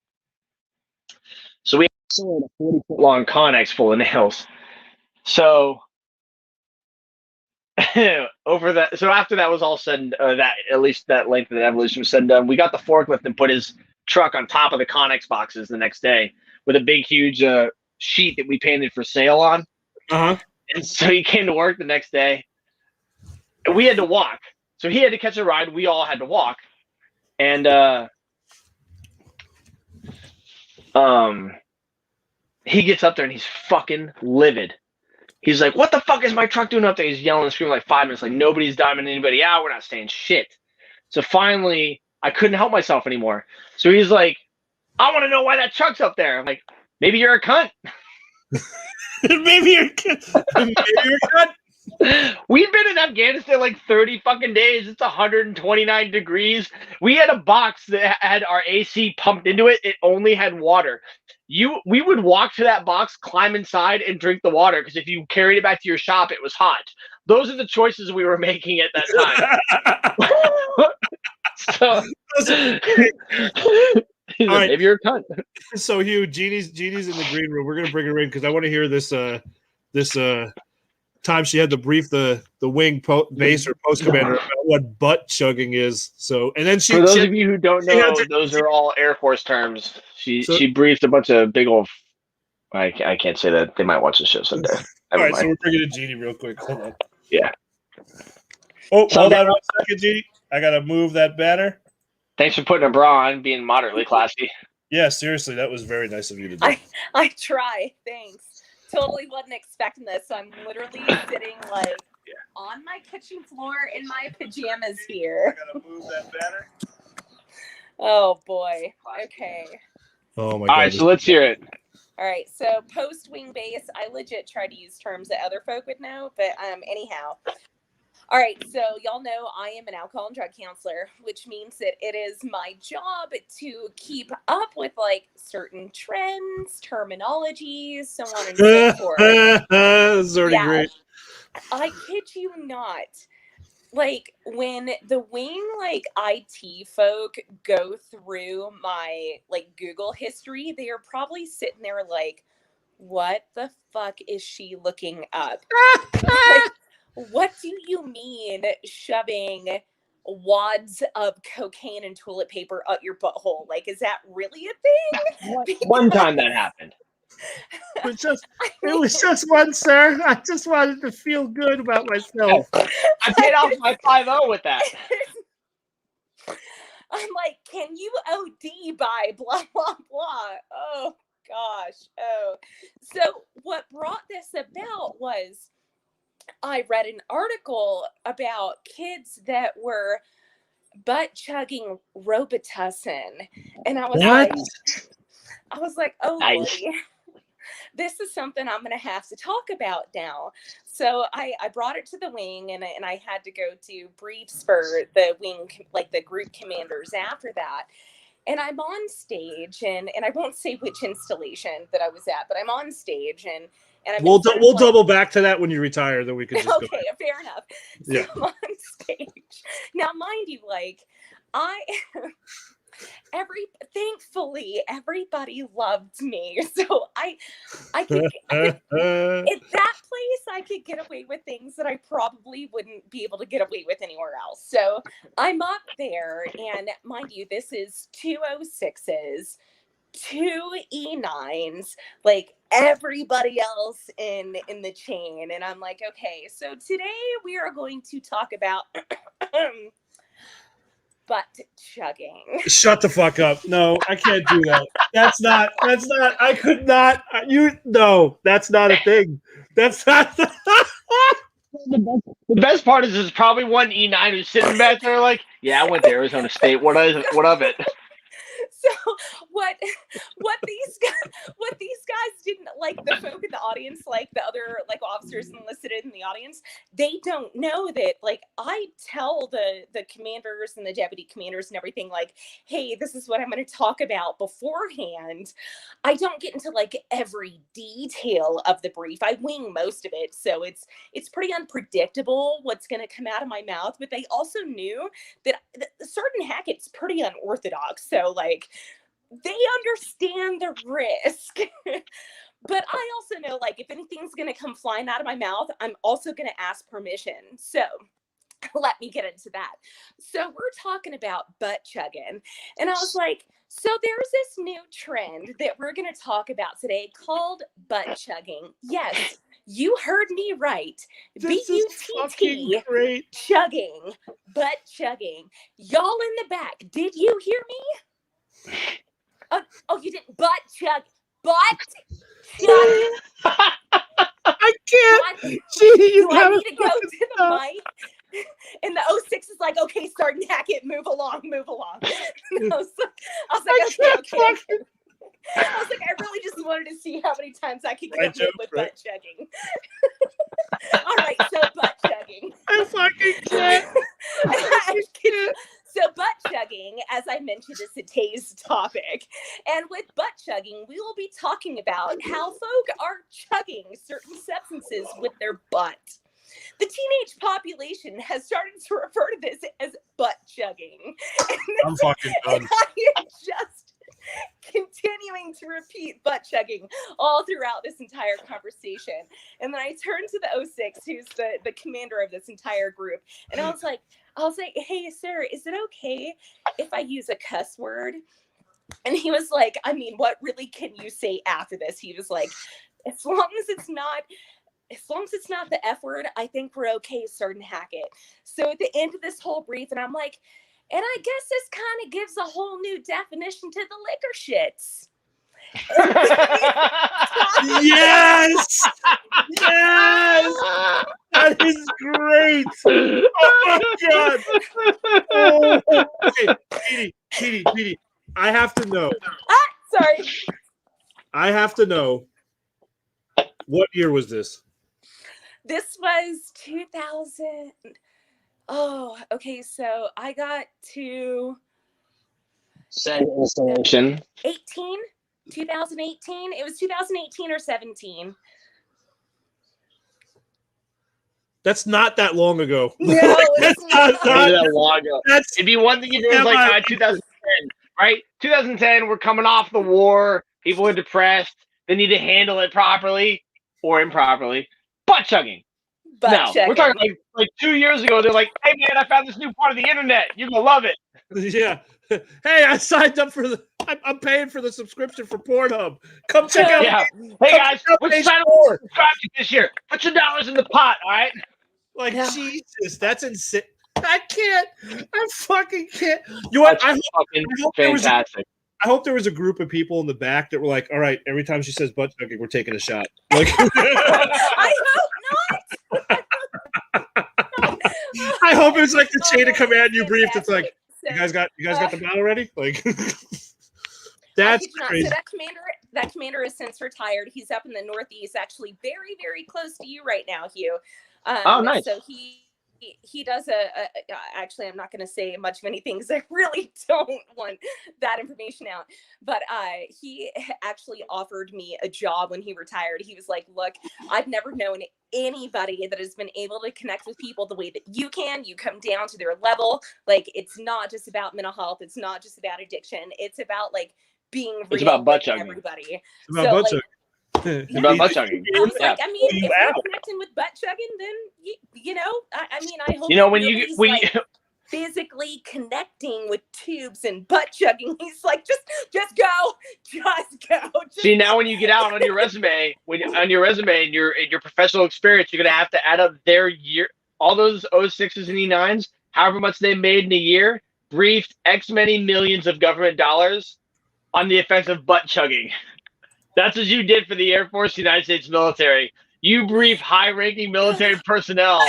So we had a 40-foot long Connex full of nails. So after that was all said, that at least that length of the evolution was said and done, we got the forklift and put his truck on top of the Connex boxes the next day with a big, huge sheet that we painted for sale on. Uh-huh. And so he came to work the next day. And we had to walk. So he had to catch a ride. We all had to walk. And he gets up there and he's fucking livid. He's like, what the fuck is my truck doing up there? He's yelling and screaming like 5 minutes, like nobody's diming anybody out. We're not saying shit. So finally, I couldn't help myself anymore. So he's like, I want to know why that truck's up there. I'm like, maybe you're a cunt. Maybe you're a cunt. We've been in Afghanistan like 30 fucking days. It's 129 degrees. We had a box that had our AC pumped into it. It only had water. We would walk to that box, climb inside, and drink the water because if you carried it back to your shop, it was hot. Those are the choices we were making at that time. So he's like, right. maybe you're a cunt. So Hugh, Genie's in the green room. We're gonna bring her in because I want to hear this time she had to brief the wing base or post commander about what butt chugging is. So, and then for those of you who don't know, those are all Air Force terms. She briefed a bunch of big old. I can't say that. They might watch the show someday. All right, so we're bringing in Genie real quick. Hold on. Yeah. Oh, hold on 1 second, Genie. I gotta move that banner. Thanks for putting a bra on, being moderately classy. Yeah, seriously, that was very nice of you to do. I try. Thanks. Totally wasn't expecting this. I'm literally sitting like on my kitchen floor in my pajamas here. I gotta move that banner. Oh boy. Okay. Oh my god. All right, so let's hear it. All right. So PostWing Bass, I legit try to use terms that other folk would know, but anyhow. All right, so y'all know I am an alcohol and drug counselor, which means that it is my job to keep up with like certain trends, terminologies, so on and so forth. That's already great. I kid you not. Like when the wing like IT folk go through my like Google history, they are probably sitting there like, what the fuck is she looking up? Like, what do you mean shoving wads of cocaine and toilet paper up your butthole? Like, is that really a thing? One time that happened. It was just one, sir. I just wanted to feel good about myself. I paid off my 5-0 with that. I'm like, can you OD by blah, blah, blah? Oh, gosh. Oh. So what brought this about was I read an article about kids that were butt chugging Robitussin, and I was like, oh, nice. Lordy, this is something I'm going to have to talk about now. So I brought it to the wing, and I had to go to briefs for the wing, like the group commanders after that. And I'm on stage, and I won't say which installation that I was at, but I'm on stage, and we'll double back to that when you retire. Then we can just okay, fair enough. So yeah. I'm on stage now, mind you, like thankfully everybody loved me, so I could at that place I could get away with things that I probably wouldn't be able to get away with anywhere else. So I'm up there, and mind you, this is 206s, 2 E9s, like everybody else in the chain. And I'm like, okay, so today we are going to talk about butt chugging. Shut the fuck up. No, I can't do that. That's not, I could not, no, that's not a thing. That's not. The best part is there's probably one E9 who's sitting back there like, yeah, I went to Arizona State. What of it? So what these guys didn't, like the folk in the audience, like the other like officers enlisted in the audience, they don't know that like I tell the commanders and the deputy commanders and everything like, hey, this is what I'm going to talk about beforehand. I don't get into like every detail of the brief. I wing most of it, so it's pretty unpredictable what's going to come out of my mouth. But they also knew that certain Hackett's pretty unorthodox, so like they understand the risk. But I also know, like, if anything's going to come flying out of my mouth, I'm also going to ask permission. So let me get into that. So we're talking about butt chugging. And I was like, so there's this new trend that we're going to talk about today called butt chugging. Yes, you heard me right. B-U-T-T, chugging, butt chugging. Y'all in the back, did you hear me? Oh, you didn't butt chug. Butt chug. I can't. Do I need to go to the mic? And the 06 is like, okay, Sergeant Hackett, move along. And I was like, okay. I was like, I really just wanted to see how many times I could get away with butt chugging. All right, so butt chugging. I fucking can't. So butt chugging, as I mentioned, is today's topic. And with butt chugging, we will be talking about how folk are chugging certain substances with their butt. The teenage population has started to refer to this as butt chugging. I'm fucking done. And I am just continuing to repeat butt chugging all throughout this entire conversation. And then I turned to the 06, who's the commander of this entire group, and I was like, hey, sir, is it okay if I use a cuss word? And he was like, I mean, what really can you say after this? He was like, as long as it's not the F word, I think we're okay, sir, and hack it. So at the end of this whole brief, and I'm like, and I guess this kind of gives a whole new definition to the liquor shits. Yes! Yes! That is great! Oh my god! Oh. Okay, Genie, I have to know. Sorry. I have to know. What year was this? This was 2000. Oh, okay. So I got to Send installation. 2018. It was 2018 or 17. That's not that long ago. No, it's not. That long ago. It'd be one thing if it was like 2010, right? 2010, we're coming off the war. People are depressed. They need to handle it properly or improperly. Butt chugging. We're talking like 2 years ago. They're like, "Hey man, I found this new part of the internet. You're gonna love it." Yeah. Hey, I signed up for I'm paying for the subscription for Pornhub. Come check out. Yeah. Hey guys, which channel to subscribe to this year? Put your dollars in the pot, all right? Like, Jesus, that's insane. I can't. I fucking can't. You know what? I hope fantastic. I hope there was a group of people in the back that were like, all right, every time she says butt chugging, we're taking a shot. Like, I hope not. I hope it's like the chain of command you briefed. It's like, you guys got the bottle ready? Like, that's crazy. So that commander has since retired. He's up in the Northeast, actually very, very close to you right now, Hugh. Oh, nice. So he does actually, I'm not going to say much of anything because I really don't want that information out. But he actually offered me a job when he retired. He was like, look, I've never known anybody that has been able to connect with people the way that you can. You come down to their level. Like, it's not just about mental health. It's not just about addiction. It's about like being real. It's about butt chugging. Everybody. It's about butt chugging. It's about butt chugging. I was like, I mean, if you're connecting with butt chugging, then you know, I mean, I hope when you physically connecting with tubes and butt chugging. He's like, just go. See, now when you get out on your resume, and your professional experience, you're gonna have to add up their year, all those 06s and E9s, however much they made in a year, briefed X many millions of government dollars on the offense of butt chugging. That's what you did for the Air Force, United States military. You brief high-ranking military personnel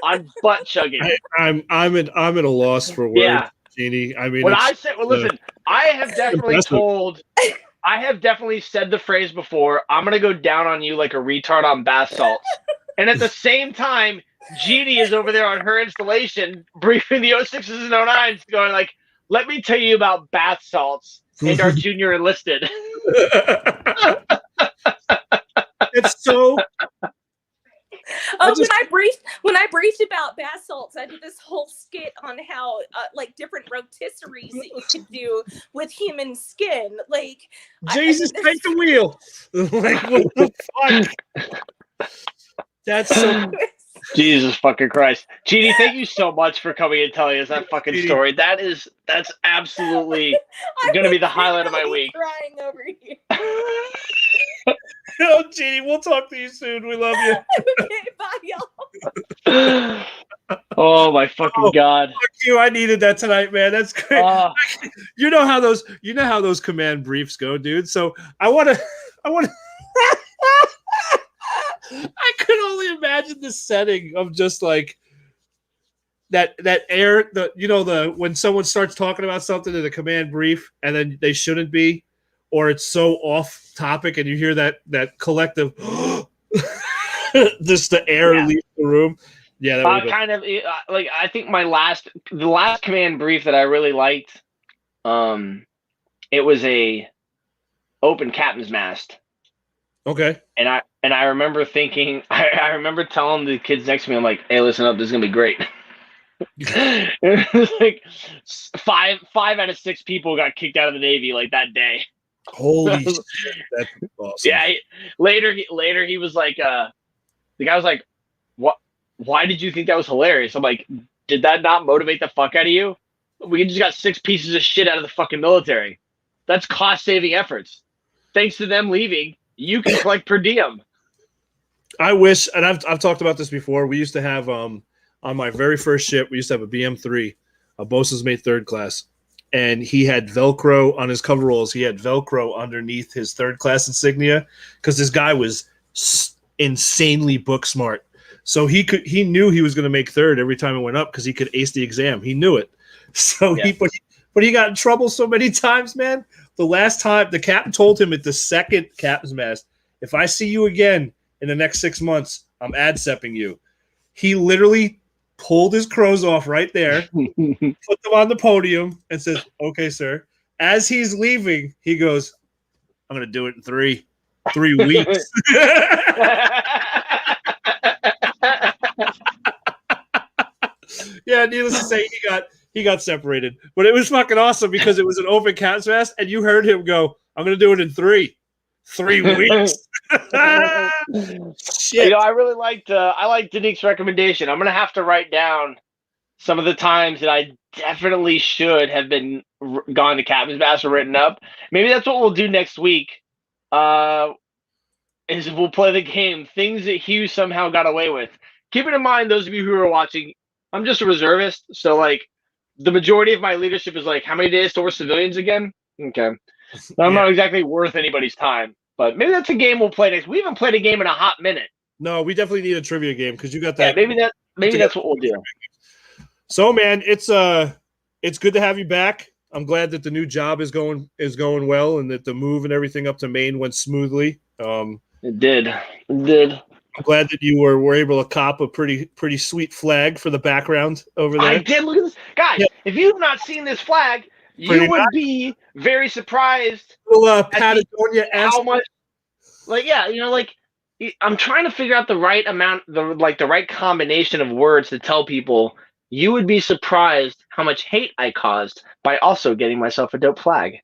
on butt chugging. I'm at a loss for words, Genie. I mean, listen, I have definitely said the phrase before. I'm gonna go down on you like a retard on bath salts, and at the same time, Genie is over there on her installation briefing the 06s and 09s, going like, "Let me tell you about bath salts and our junior enlisted." It's so. When I briefed about bath salts, I did this whole skit on how like different rotisseries that you could do with human skin. Like, Jesus, take the wheel. Like, what the fuck? That's so. Jesus fucking Christ. Genie, thank you so much for coming and telling us that fucking story. That's absolutely going to be the highlight of my week. Crying over here. No, Genie, we'll talk to you soon. We love you. Okay, bye, y'all. Oh my fucking god. Fuck you. I needed that tonight, man. That's great. You know how those command briefs go, dude. So I want to I could only imagine the setting of just like that air, when someone starts talking about something in a command brief and then they shouldn't be, or it's so off topic and you hear that collective just the air Yeah. leaves the room. Yeah, that would kind of like I think the last command brief that I really liked, it was a open captain's mast, okay. and I remember thinking, I remember telling the kids next to me, I'm like, hey, listen up, this is gonna be great. It was like five out of 6 people got kicked out of the Navy like that day. Holy shit, that's awesome. Yeah. Later he was like, the guy was like, what? Why did you think that was hilarious? I'm like, did that not motivate the fuck out of you? We just got 6 pieces of shit out of the fucking military. That's cost saving efforts. Thanks to them leaving, you can collect per diem. I wish, and I've talked about this before. We used to have on my very first ship, we used to have a BM3, a bosun's mate 3rd class, and he had Velcro on his coveralls. He had Velcro underneath his 3rd class insignia because this guy was insanely book smart. So he knew he was going to make 3rd every time it went up because he could ace the exam. He knew it. So Yeah. but he got in trouble so many times, man. The last time the captain told him at the 2nd captain's mast, if I see you again in the next 6 months, I'm ad-sepping you. He literally pulled his crows off right there, put them on the podium, and says, okay, sir. As he's leaving, he goes, I'm going to do it in 3 weeks. Yeah, needless to say, he got separated. But it was fucking awesome because it was an open captain's mast, and you heard him go, I'm going to do it in 3 weeks. Shit. You know, I really liked Danique's recommendation. I'm gonna have to write down some of the times that I definitely should have been gone to captain's mast or written up. Maybe that's what we'll do next week. Is we'll play the game things that Hugh somehow got away with. Keeping in mind, those of you who are watching, I'm just a reservist, so like the majority of my leadership is like, how many days to work civilians again? Okay, I'm not exactly worth anybody's time. But maybe that's a game we'll play next. We haven't played a game in a hot minute. No, we definitely need a trivia game because you got that. Yeah, maybe that's what we'll do. So, man, it's good to have you back. I'm glad that the new job is going well and that the move and everything up to Maine went smoothly. It did. I'm glad that you were able to cop a pretty sweet flag for the background over there. I did. Look at this, guys. Yeah. If you've not seen this flag, you would be very surprised. Little Patagonia. How much? Like, yeah, you know, like I'm trying to figure out the right amount, the right combination of words to tell people. You would be surprised how much hate I caused by also getting myself a dope flag.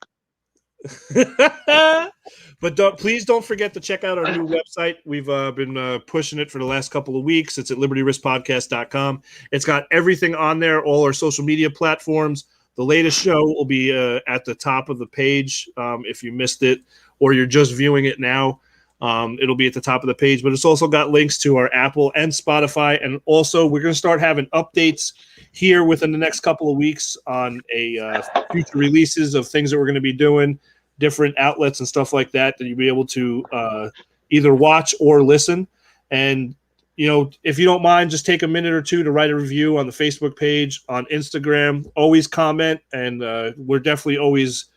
But please don't forget to check out our new website. We've been pushing it for the last couple of weeks. It's at libertyriskpodcast.com. It's got everything on there, all our social media platforms. The latest show will be at the top of the page if you missed it or you're just viewing it now. It'll be at the top of the page, but it's also got links to our Apple and Spotify. And also, we're going to start having updates here within the next couple of weeks on future releases of things that we're going to be doing, different outlets and stuff like that you'll be able to either watch or listen. And, you know, if you don't mind, just take a minute or two to write a review on the Facebook page, on Instagram. Always comment, and we're definitely always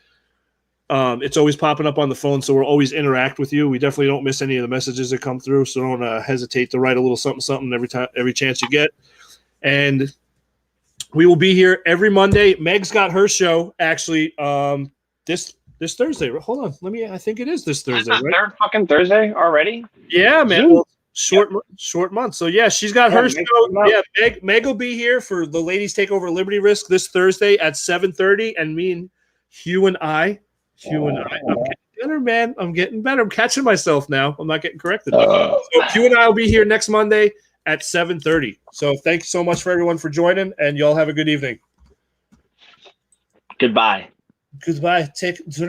it's always popping up on the phone, so we'll always interact with you. We definitely don't miss any of the messages that come through, so don't hesitate to write a little something every chance you get. And we will be here every Monday. Meg's got her show actually this Thursday. Hold on, I think it is this Thursday, right? Third fucking Thursday already? Yeah, man. Well, short month. So yeah, she's got her show. Yeah, Meg will be here for the Ladies Take Over Liberty Risk this Thursday at 7:30, and me and Hugh and I. I'm getting better, man. I'm getting better. I'm catching myself now. I'm not getting corrected. So Hugh and I will be here next Monday at 7:30. So thanks so much for everyone for joining, and y'all have a good evening. Goodbye. Goodbye.